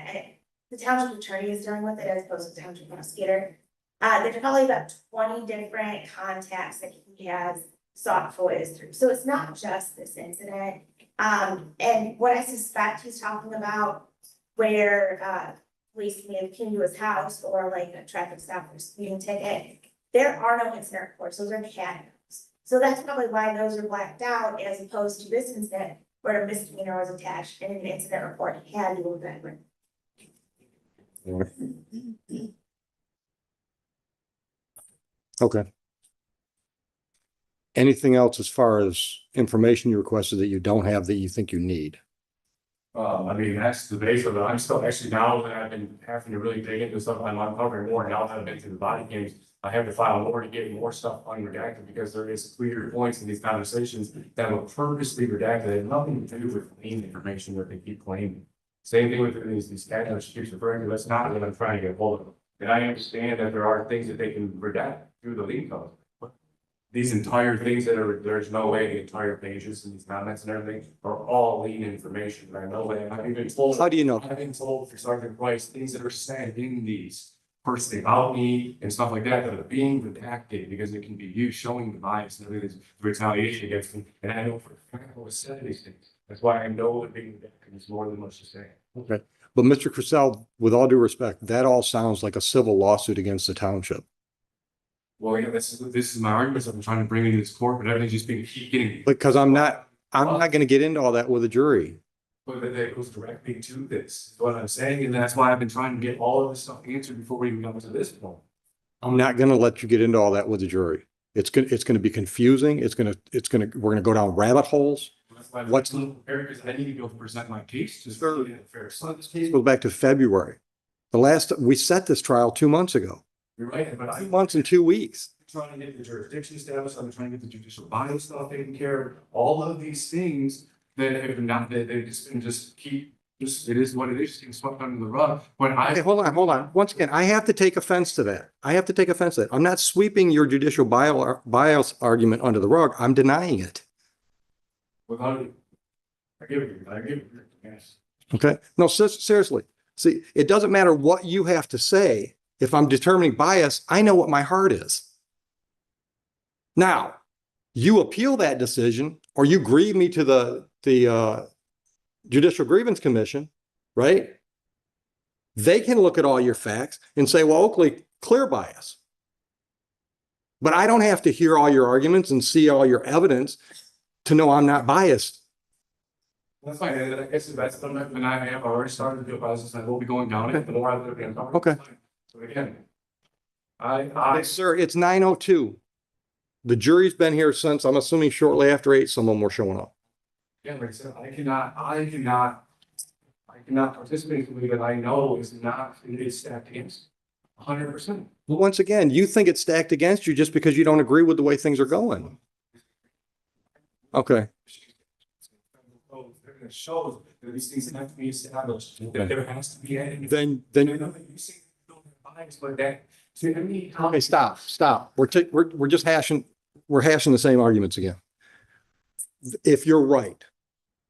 the township attorney is dealing with it as opposed to the township prosecutor. There's probably about 20 different contacts that he has sought FOIAs through. So it's not just this incident. And what I suspect he's talking about where police may have came to his house or like a traffic stop or speeding ticket, there are no incident reports. Those are CAD notes. So that's probably why those are blacked out as opposed to this incident where a misdemeanor was attached and an incident report had to have been written. Okay. Anything else as far as information you requested that you don't have that you think you need? I mean, that's the base of it. I'm still actually, now that I've been having to really dig into stuff, I'm uncovering more. Now that I've been through the body cams, I have to file more to get more stuff unredacted because there is clear points in these conversations that were purposely redacted. They had nothing to do with claim information that they keep claiming. Same thing with these CAD notes she keeps referring to. That's not what I'm trying to get hold of. And I understand that there are things that they can redact through the lien code. These entire things that are, there's no way the entire pages and these comments and everything are all lien information. There's no way. I've been told. How do you know? I've been told for Sergeant Price, things that are said in these personally about me and stuff like that, that are being redacted because it can be used showing the bias and everything, the retaliation against me. And I know for a fact what was said these things. That's why I know that being redacted is more than much to say. Okay. But Mr. Crisell, with all due respect, that all sounds like a civil lawsuit against the township. Well, yeah, this is my argument. I'm trying to bring into this court, but everything's just being keep getting. Because I'm not going to get into all that with a jury. But that goes directly to this, is what I'm saying, and that's why I've been trying to get all of this stuff answered before we even come to this point. I'm not going to let you get into all that with the jury. It's going to be confusing. We're going to go down rabbit holes. That's why What's- I'm prepared, because I need to be able to present my case to Sir. the fair. So this case goes back to February. We set this trial 2 months ago. You're right, but 2 I'm months and 2 weeks. trying to get the jurisdiction established, I'm trying to get the judicial bio stuff taken care of, all of these things that have not, that they've just been it is what it is, being swept under the rug, but Okay, hold on. Once again, I have to take offense to that. I'm not sweeping your judicial bias argument under the rug. I'm denying it. without it. I give it, yes. Okay? No, seriously. See, it doesn't matter what you have to say. If I'm determining bias, I know what my heart is. Now, you appeal that decision or you grieve me to the Judicial Grievance Commission, right? They can look at all your facts and say, well, Oakley, clear bias. But I don't have to hear all your arguments and see all your evidence to know I'm not biased. That's fine, and I guess that's something, and I have already started the process, and I will be going down it, the more I look at it. Okay. So again, I, Sir, it's 9:02. The jury's been here since, I'm assuming shortly after 8, some of them were showing up. again, like I said, I cannot participate in something that I know is not, it is stacked against 100%. Well, once again, you think it's stacked against you just because you don't agree with the way things are going. Okay. It shows that these things have to be established, that there has to be. Then You see, bias, but that, see, I mean. okay, stop. We're just hashing the same arguments again. If you're right,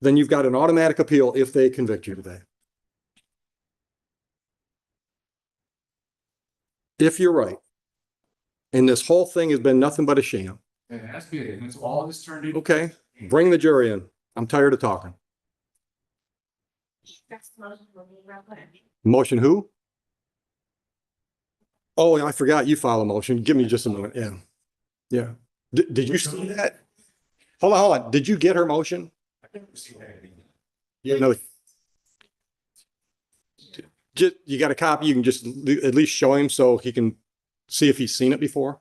then you've got an automatic appeal if they convict you today. If you're right, and this whole thing has been nothing but a sham, It has to be, and it's all this turned into. okay, bring the jury in. I'm tired of talking. That's the motion will be real quick. Motion who? Oh, I forgot you file a motion. Give me just a moment. Yeah. Yeah. Did you see that? Hold on. Did you get her motion? I've never seen anything. Yeah. No. You got a copy. You can just at least show him so he can see if he's seen it before.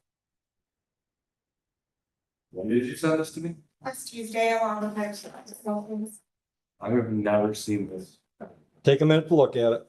When did you send this to me? Last Tuesday along with my motions. I have never seen this. Take a minute to look at it.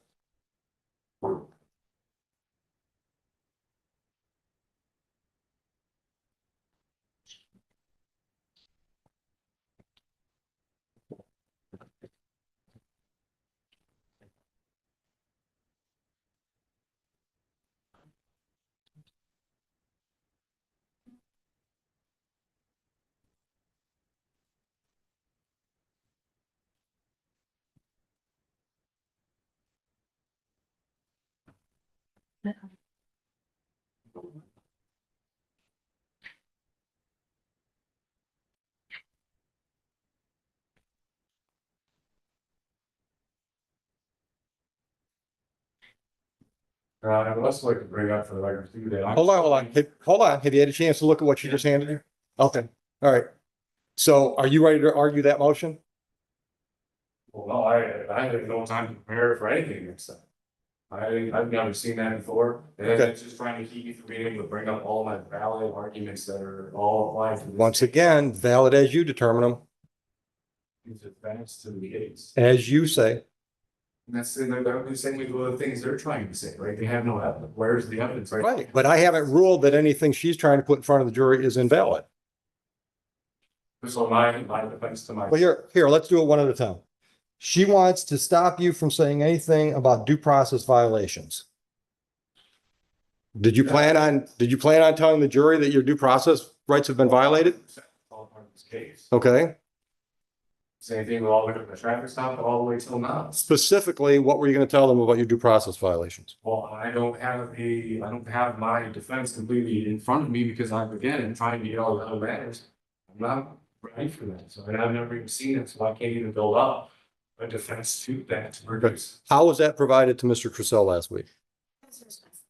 I'd also like to bring up for the record too that. Hold on. Hold on. Have you had a chance to look at what you just handed me? Okay, all right. So are you ready to argue that motion? Well, no, I had no time to prepare for anything next time. I've never seen that before, and Okay. it's just trying to keep me from being able to bring up all my valid arguments that are all applied to this. Once case. again, valid as you determine them, It's advanced to the case. as you say. And that's, and they're the same with the things they're trying to say, right? They have no evidence. Where's the evidence, right? Right, but I haven't ruled that anything she's trying to put in front of the jury is invalid. So my defense to my. Well, here, let's do it one at a time. She wants to stop you from saying anything about due process violations. Did you plan on telling the jury that your due process rights have been violated? All part of this case. Okay, Same thing with all the traffic stop all the way till now. specifically, what were you going to tell them about your due process violations? Well, I don't have my defense completely in front of me because I'm trying to get all the other matters. I'm not ready for that. So, and I've never even seen it, so I can't even build up a defense to that to produce. How was that provided to Mr. Crisell last week? That's respectful.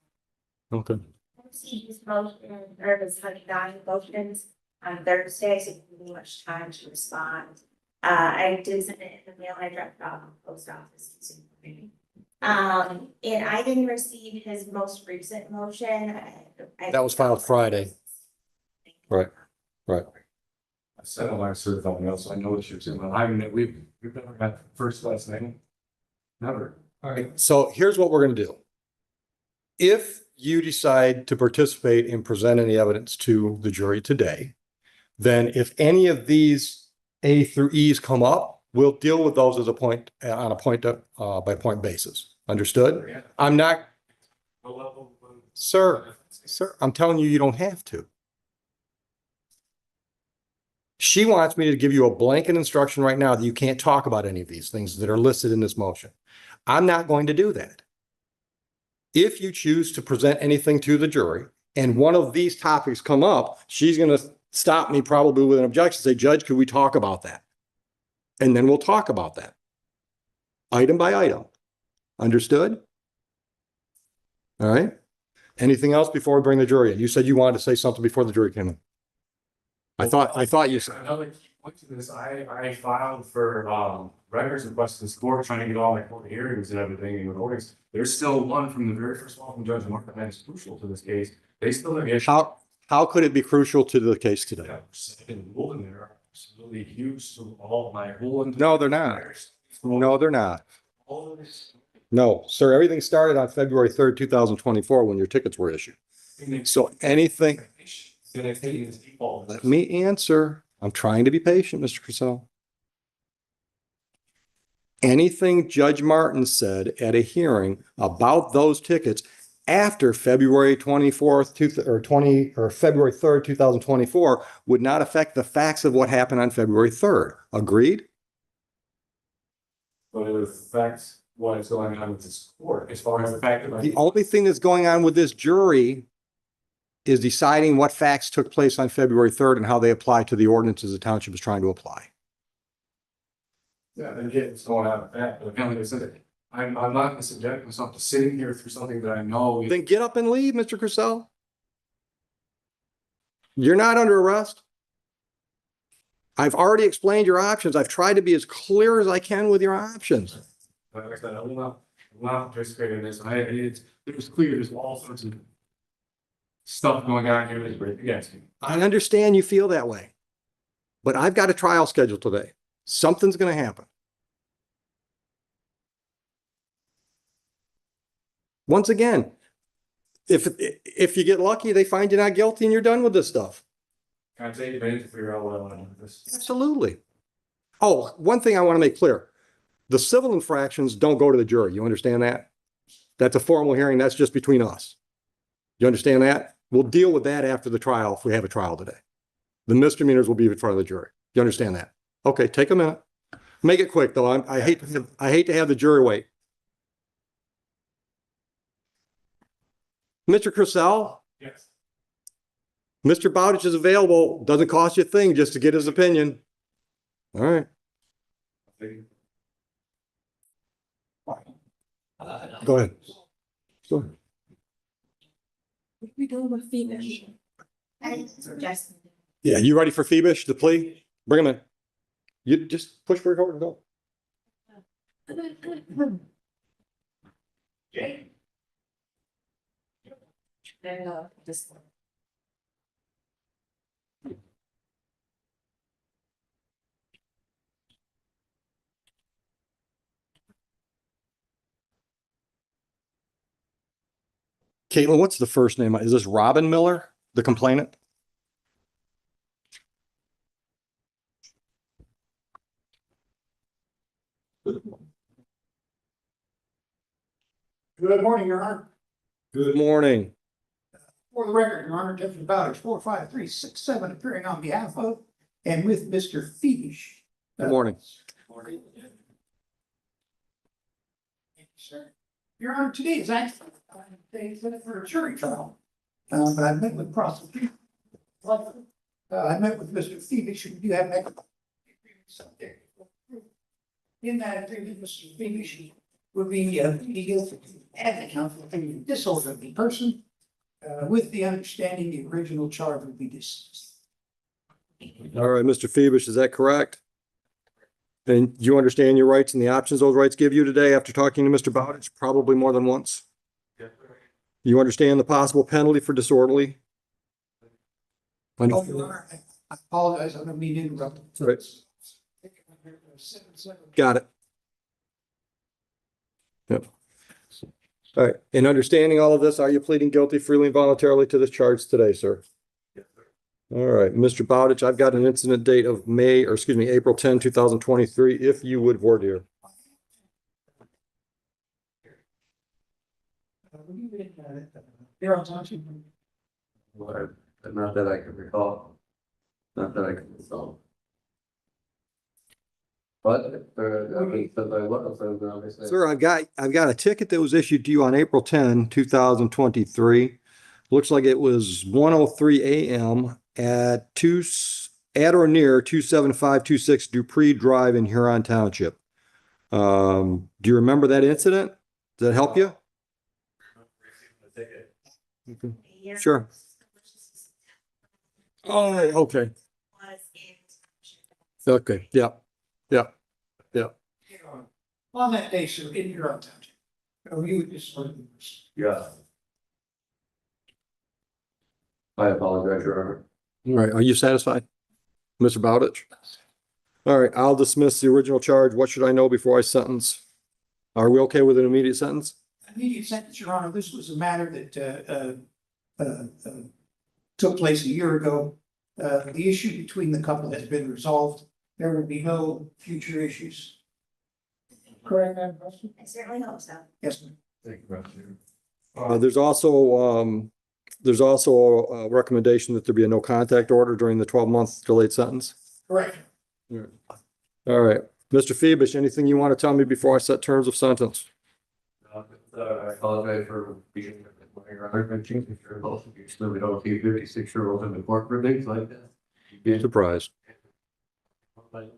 Okay. I received his motion, or his motions on Thursday, so it didn't give me much time to respond. I did send it in the mail, I dropped it off at the post office. And I didn't receive his most recent motion. That was filed Friday. Right. I sent a letter certified mail, so I know what you're saying. I mean, we've never got first last name. Never. All right. So here's what we're going to do. If you decide to participate and present any evidence to the jury today, then if any of these A through E's come up, we'll deal with those as on a point by point basis. Understood? I'm not, sir, I'm telling you, you don't have to. She wants me to give you a blanket instruction right now that you can't talk about any of these things that are listed in this motion. I'm not going to do that. If you choose to present anything to the jury and one of these topics come up, she's going to stop me probably with an objection, say, Judge, could we talk about that? And then we'll talk about that. Item by item. Understood? All right. Anything else before we bring the jury in? You said you wanted to say something before the jury came in. I thought you said. Another key point to this, I filed for records requests in this court, trying to get all my court hearings and everything in recordings. There's still one from the very first one from Judge Martin that is crucial to this case. They still have issues. How could it be crucial to the case today? Second rule in there, absolutely huge to all my whole. No, they're not. No, they're not. All of this. No, sir, everything started on February 3rd, 2024, when your tickets were issued. So anything, let me answer. I'm trying to be patient, Mr. Crisell. Anything Judge Martin said at a hearing about those tickets after February 24th, or February 3rd, 2024 would not affect the facts of what happened on February 3rd. Agreed? But it affects what is going on with this court, as far as the fact that. The only thing that's going on with this jury is deciding what facts took place on February 3rd and how they apply to the ordinances the township is trying to apply. Yeah, and again, it's going on with that, but again, like I said, I'm not gonna subject myself to sitting here through something that I know. Then get up and leave, Mr. Crisell. You're not under arrest. I've already explained your options. I've tried to be as clear as I can with your options. Like I said, I will not participate in this. There's clear, there's all sorts of stuff going on here that's great against me. I understand you feel that way, but I've got a trial scheduled today. Something's going to happen. Once again, if you get lucky, they find you not guilty and you're done with this stuff. Can I take a minute to figure out what I want to do with this? Absolutely. Oh, one thing I want to make clear. The civil infractions don't go to the jury. You understand that? That's a formal hearing. That's just between us. You understand that? We'll deal with that after the trial if we have a trial today. The misdemeanors will be in front of the jury. You understand that? Okay, take a minute. Make it quick though. I hate to have the jury wait. Mr. Crisell, Yes. Mr. Bowditch is available. Doesn't cost you a thing just to get his opinion. All right. Go ahead. Go ahead. We go with Phoenix. I suggest. Yeah, you ready for Phoebish, the plea? Bring him in. You just push record and go. This one. Caitlin, what's the first name? Is this Robin Miller, the complainant? Good morning, Your Honor. Good morning. For the record, Your Honor, Deputy Bowditch, 45367, appearing on behalf of and with Mr. Feedish. Good morning. Thank you, sir. Your Honor, today is actually day for a jury trial. But I met with prosecutor. I met with Mr. Feedish, and you have an subject. In that agreement, Mr. Feedish would be guilty as a counsel to a disorderly person, with the understanding the original charge would be dismissed. All right, Mr. Phoebish, is that correct? And you understand your rights and the options those rights give you today after talking to Mr. Bowditch, probably more than once? You understand the possible penalty for disorderly? I Oh, know. Your Honor, I apologize, I don't mean to interrupt. Right. Got it. Yep. All right, in understanding all of this, are you pleading guilty freely and voluntarily to this charge today, sir? All right, Mr. Bowditch, I've got an incident date of April 10, 2023, if you would voir dire. You're on time. Not that I can recall. Not that I can recall. But, I mean, since I look, so obviously. Sir, I've got a ticket that was issued to you on April 10, 2023. Looks like it was 1:03 a.m. at or near 27526 Dupree Drive in Huron Township. Do you remember that incident? Does that help you? Sure. Oh, okay. Okay, yeah, yeah. On that day, sir, in your own township. You would just. Yeah. I apologize, Your Honor. All right, are you satisfied, Mr. Bowditch? All right, I'll dismiss the original charge. What should I know before I sentence? Are we okay with an immediate sentence? Immediate sentence, Your Honor, this was a matter that took place a year ago. The issue between the couple has been resolved. There will be no future issues. Correct, Madam President? I certainly hope so. Yes, ma'am. Thank you, Mr. There's also a recommendation that there be a no contact order during the 12-month delayed sentence. Correct. All right, Mr. Phoebish, anything you want to tell me before I set terms of sentence? I apologize for being my argument. So we don't see 56-year-olds in the courtroom, things like that. Surprise. I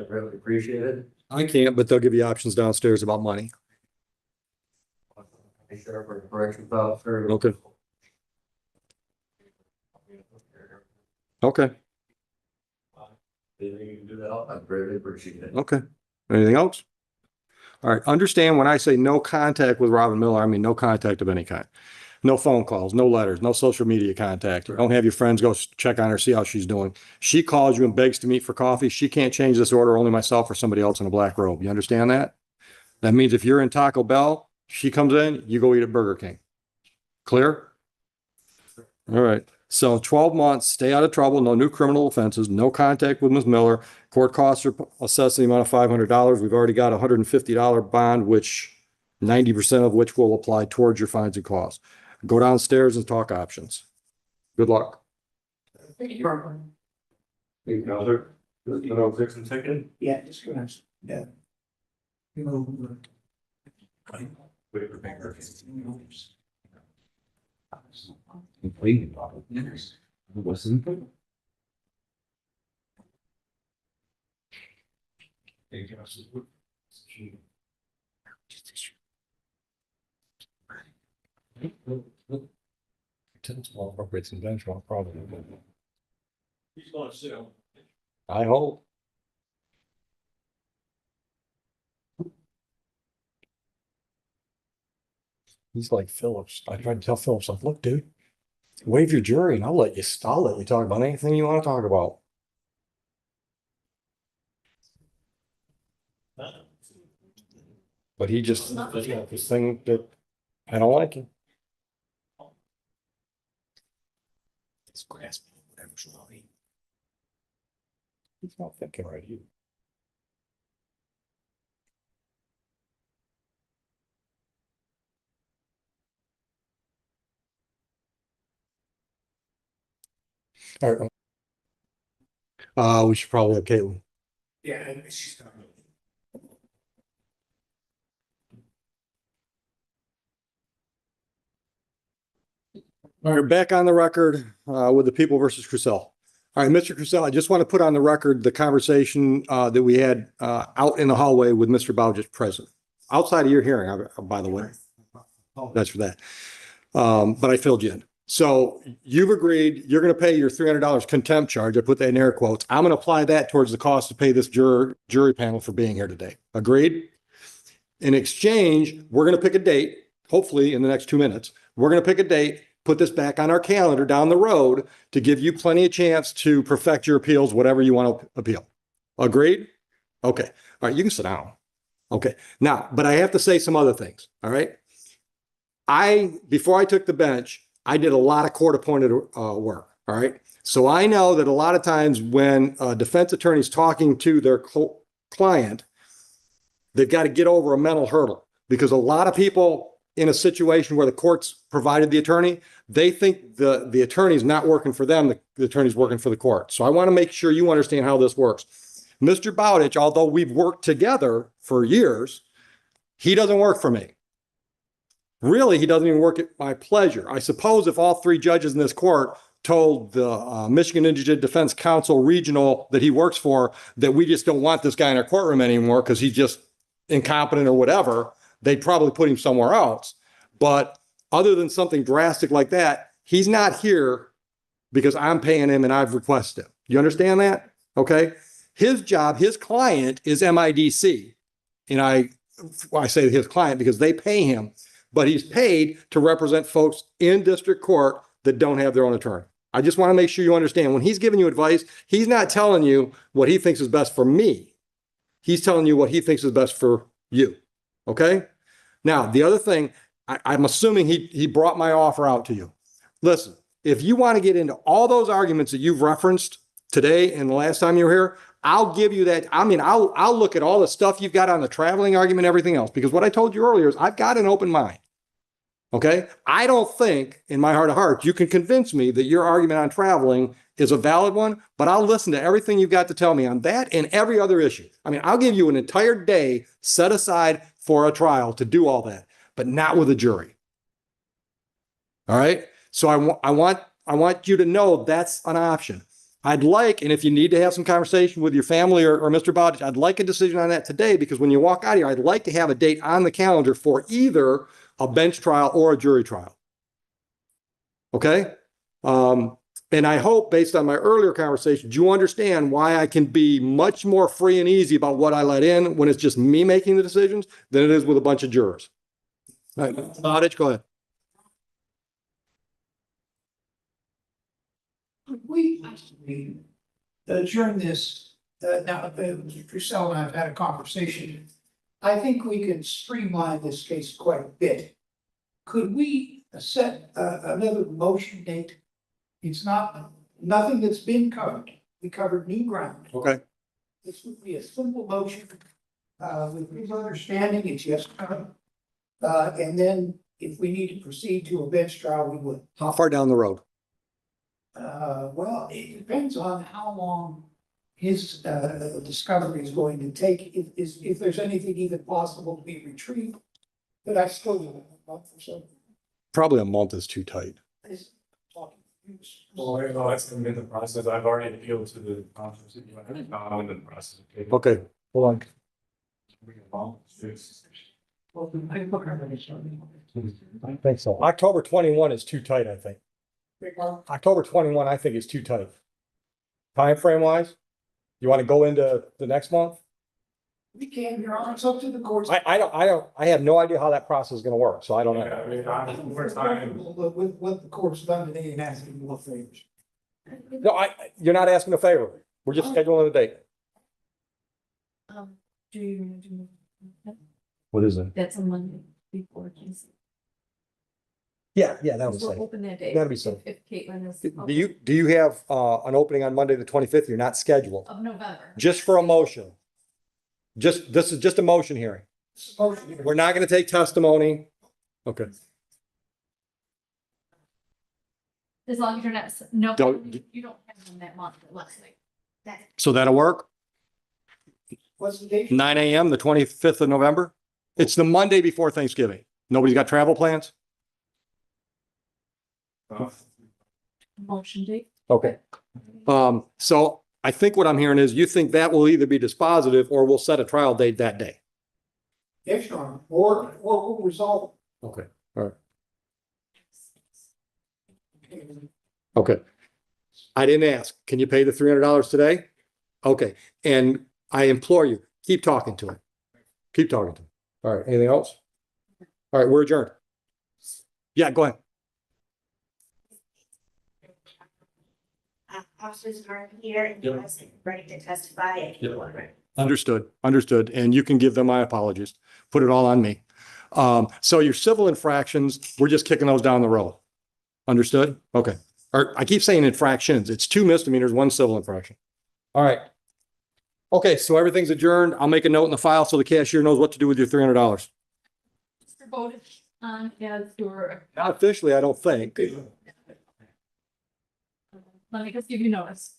really appreciate it. I can't, but they'll give you options downstairs about money. Sheriff or corrections officer. Okay. Okay, Anything you can do to help, I'd really appreciate it. okay. Anything else? All right, understand when I say no contact with Robin Miller, I mean no contact of any kind. No phone calls, no letters, no social media contact. Don't have your friends go check on her, see how she's doing. She calls you and begs to meet for coffee. She can't change this order, only myself or somebody else in a black robe. You understand that? That means if you're in Taco Bell She comes in, you go eat at Burger King. Clear? All right. So 12 months, stay out of trouble, no new criminal offenses, no contact with Ms. Miller. Court costs are assessed the amount of $500. We've already got a $150 bond, which 90% of which will apply towards your fines and costs. Go downstairs and talk options. Good luck. Thank you, Barbara. Hey, Counselor, you know, fix and second? Yeah, just go ahead. Yeah. You know, Wait for paper. Completely. Wasn't. Hey, Counselor. Small appropriates and benchmark probably. He's gonna sue. I hope. He's like Phillips. I tried to tell Phillips, like, look, dude, waive your jury and I'll let you talk about anything you want to talk about. But he just, this thing that I don't like him. He's grasping whatever's wrong. He's not thinking right either. All right. We should probably have Caitlin. yeah, she's not. All right, back on the record with the People versus Crucell. All right, Mr. Crucell, I just want to put on the record the conversation that we had out in the hallway with Mr. Bowditch present. Outside of your hearing, by the way. That's for that. But I filled you in. So you've agreed you're going to pay your $300 contempt charge. I put that in air quotes. I'm going to apply that towards the cost to pay this jury panel for being here today. Agreed? In exchange, we're going to pick a date, hopefully in the next 2 minutes. We're going to pick a date, put this back on our calendar down the road to give you plenty of chance to perfect your appeals, whatever you want to appeal. Agreed? Okay. All right. You can sit down. Okay. Now, but I have to say some other things. All right. Before I took the bench, I did a lot of court appointed work. All right. So I know that a lot of times when a defense attorney is talking to their client, they've got to get over a mental hurdle because a lot of people in a situation where the court's provided the attorney, they think the attorney's not working for them. The attorney's working for the court. So I want to make sure you understand how this works. Mr. Bowditch, although we've worked together for years, he doesn't work for me. Really, he doesn't even work at my pleasure. I suppose if all 3 judges in this court told the Michigan Indigent Defense Council Regional that he works for that we just don't want this guy in our courtroom anymore because he's just incompetent or whatever, they'd probably put him somewhere else. But other than something drastic like that, he's not here because I'm paying him and I've requested him. You understand that? Okay. His job, his client is MIDC. And I say his client because they pay him, but he's paid to represent folks in district court that don't have their own attorney. I just want to make sure you understand when he's giving you advice, he's not telling you what he thinks is best for me. He's telling you what he thinks is best for you. Okay. Now, the other thing, I'm assuming he brought my offer out to you. Listen, if you want to get into all those arguments that you've referenced today and the last time you were here, I'll give you that. I mean, I'll look at all the stuff you've got on the traveling argument, everything else, because what I told you earlier is I've got an open mind. Okay. I don't think in my heart of hearts, you can convince me that your argument on traveling is a valid one, but I'll listen to everything you've got to tell me on that and every other issue. I mean, I'll give you an entire day set aside for a trial to do all that, but not with a jury. All right. So I want you to know that's an option. I'd like, and if you need to have some conversation with your family or Mr. Bowditch, I'd like a decision on that today, because when you walk out of here, I'd like to have a date on the calendar for either a bench trial or a jury trial. Okay. And I hope based on my earlier conversations, you understand why I can be much more free and easy about what I let in when it's just me making the decisions than it is with a bunch of jurors. All right, Bowditch, go ahead. We actually, during this, now, Mr. Purcell and I have had a conversation. I think we can streamline this case quite a bit. Could we set another motion date? It's not, nothing that's been covered. We covered new ground. Okay. This would be a simple motion, with his understanding, it's yes, no. And then if we need to proceed to a bench trial, we would. How far down the road? Well, it depends on how long his, discovery is going to take, if there's anything even possible to be retrieved. But I suppose a month or so. Probably a month is too tight. Is talking. Well, no, that's in the process. I've already appealed to the conference. I'm in the process. of- Okay, hold on. I think so. October 21 is too tight, I think. October 21, I think is too tight. Time frame wise? You want to go into the next month? We can, Your Honor, it's up to the courts. I have no idea how that process is gonna work, so I don't Yeah, know. I mean, I'm, we're time. With what the court's done today and asking more favors. No, you're not asking a favor. We're just scheduling a date. Do you do? What is it? That's a Monday before Tuesday. Yeah, that was We're safe. open that day. That'd be safe. If Caitlin is. Do you have an opening on Monday, the 25th? You're not scheduled. Of November. Just for a motion. This is just a motion hearing. We're not gonna take testimony. Okay. As long as you're not, no, Don't- you don't have them that month, it looks like. So that'll work? What's the date? 9 a.m., the 25th of November? It's the Monday before Thanksgiving. Nobody's got travel plans? Motion date. Okay. So I think what I'm hearing is you think that will either be dispositive or we'll set a trial date that day. Yes, Your Honor, or we'll resolve. Okay, all right. Okay. I didn't ask. Can you pay the $300 today? Okay, and I implore you, keep talking to him. Keep talking to him. All right, anything else? All right, we're adjourned. Yeah, go ahead. Officers are here and Yep. yes, ready to testify. Understood. And you can give them my apologies. Put it all on me. So your civil infractions, we're just kicking those down the road. Understood? Okay. Or I keep saying infractions. It's 2 misdemeanors, 1 civil infraction. All right. Okay, so everything's adjourned. I'll make a note in the file so the cashier knows what to do with your $300. Mr. Bowdish, as your, Not officially, I don't think. let me just give you notice.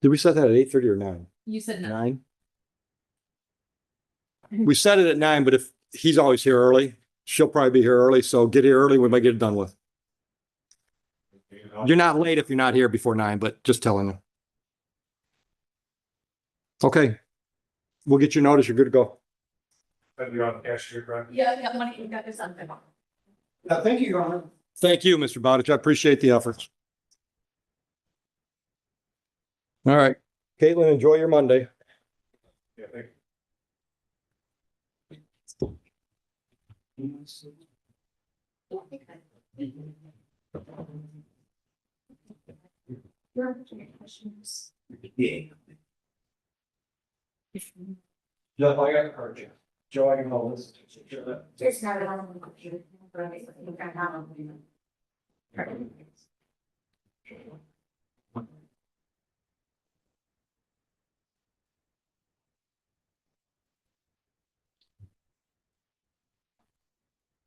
Did we set that at 8:30 or 9? You said no. 9? We set it at 9, but if he's always here early, she'll probably be here early, so get here early, we might get it done with. You're not late if you're not here before 9, but just telling you. Okay. We'll get your notice, you're good to go. But you're on the cashier, correct? Yeah, money, you got this on. Thank you, Your Honor. Thank you, Mr. Bowditch. I appreciate the efforts. All right. Caitlin, enjoy your Monday. Yeah, thank you. Your questions. Jeff, I got a card, Jeff. Joe, I can hold this. There's not on the computer.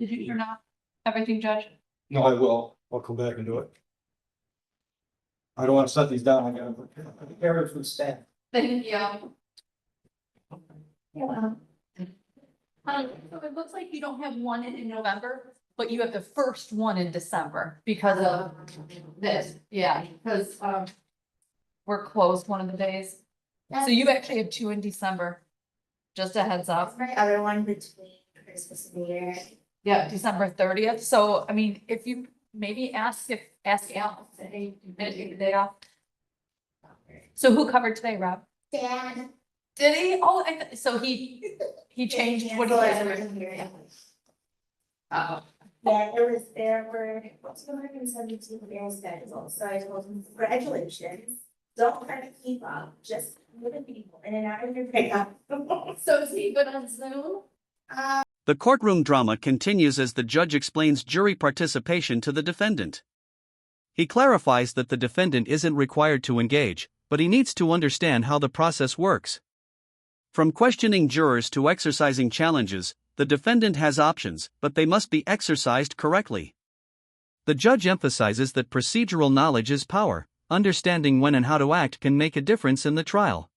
Did you turn off everything, Judge? No, I will. I'll come back and do it. I don't want to set these down. I gotta prepare it for the staff. Thank you. Yeah. So it looks like you don't have one in November, but you have the first one in December because of this, yeah, because, we're closed one of the days. So you actually have two in December. Just a heads up. My other one between Christmas and New Year. Yeah, December 30th. So, I mean, if you maybe ask Al, say, hey, you gonna take the day off? So who covered today, Rob? Dad. Did he? Oh, so he changed what he had. Oh, Yeah, it was, there were 272 parents scheduled, so I told him, congratulations. Don't try to keep up, just with the people in and out of your pickup. so is he good on Zoom? The courtroom drama continues as the judge explains jury participation to the defendant. He clarifies that the defendant isn't required to engage, but he needs to understand how the process works. From questioning jurors to exercising challenges, the defendant has options, but they must be exercised correctly. The judge emphasizes that procedural knowledge is power. Understanding when and how to act can make a difference in the trial.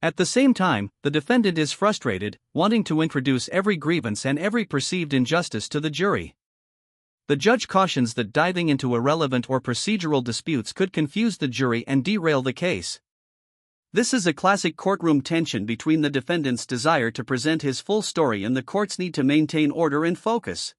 At the same time, the defendant is frustrated, wanting to introduce every grievance and every perceived injustice to the jury. The judge cautions that diving into irrelevant or procedural disputes could confuse the jury and derail the case. This is a classic courtroom tension between the defendant's desire to present his full story and the court's need to maintain order and focus.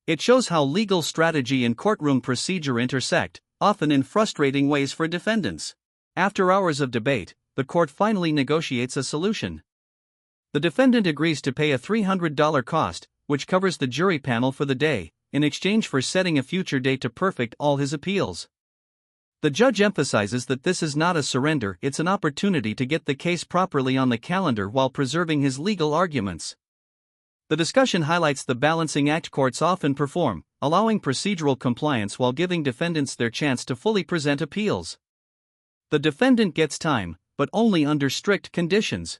It shows how legal strategy and courtroom procedure intersect, often in frustrating ways for defendants. After hours of debate, the court finally negotiates a solution. The defendant agrees to pay a $300 cost, which covers the jury panel for the day, in exchange for setting a future date to perfect all his appeals. The judge emphasizes that this is not a surrender, it's an opportunity to get the case properly on the calendar while preserving his legal arguments. The discussion highlights the balancing act courts often perform, allowing procedural compliance while giving defendants their chance to fully present appeals. The defendant gets time, but only under strict conditions.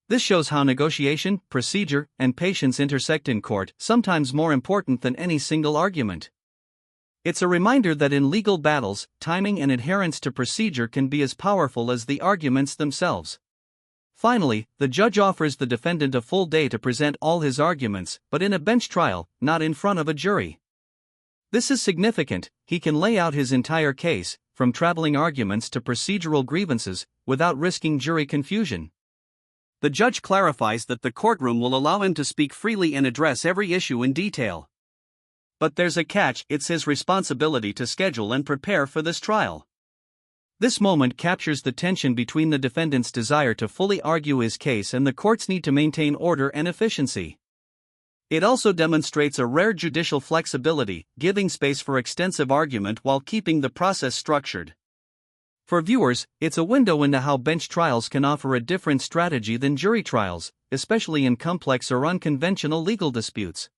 This shows how negotiation, procedure, and patience intersect in court, sometimes more important than any single argument. It's a reminder that in legal battles, timing and adherence to procedure can be as powerful as the arguments themselves. Finally, the judge offers the defendant a full day to present all his arguments, but in a bench trial, not in front of a jury. This is significant. He can lay out his entire case, from traveling arguments to procedural grievances, without risking jury confusion. The judge clarifies that the courtroom will allow him to speak freely and address every issue in detail. But there's a catch: it's his responsibility to schedule and prepare for this trial. This moment captures the tension between the defendant's desire to fully argue his case and the court's need to maintain order and efficiency. It also demonstrates a rare judicial flexibility, giving space for extensive argument while keeping the process structured. For viewers, it's a window into how bench trials can offer a different strategy than jury trials, especially in complex or unconventional legal disputes.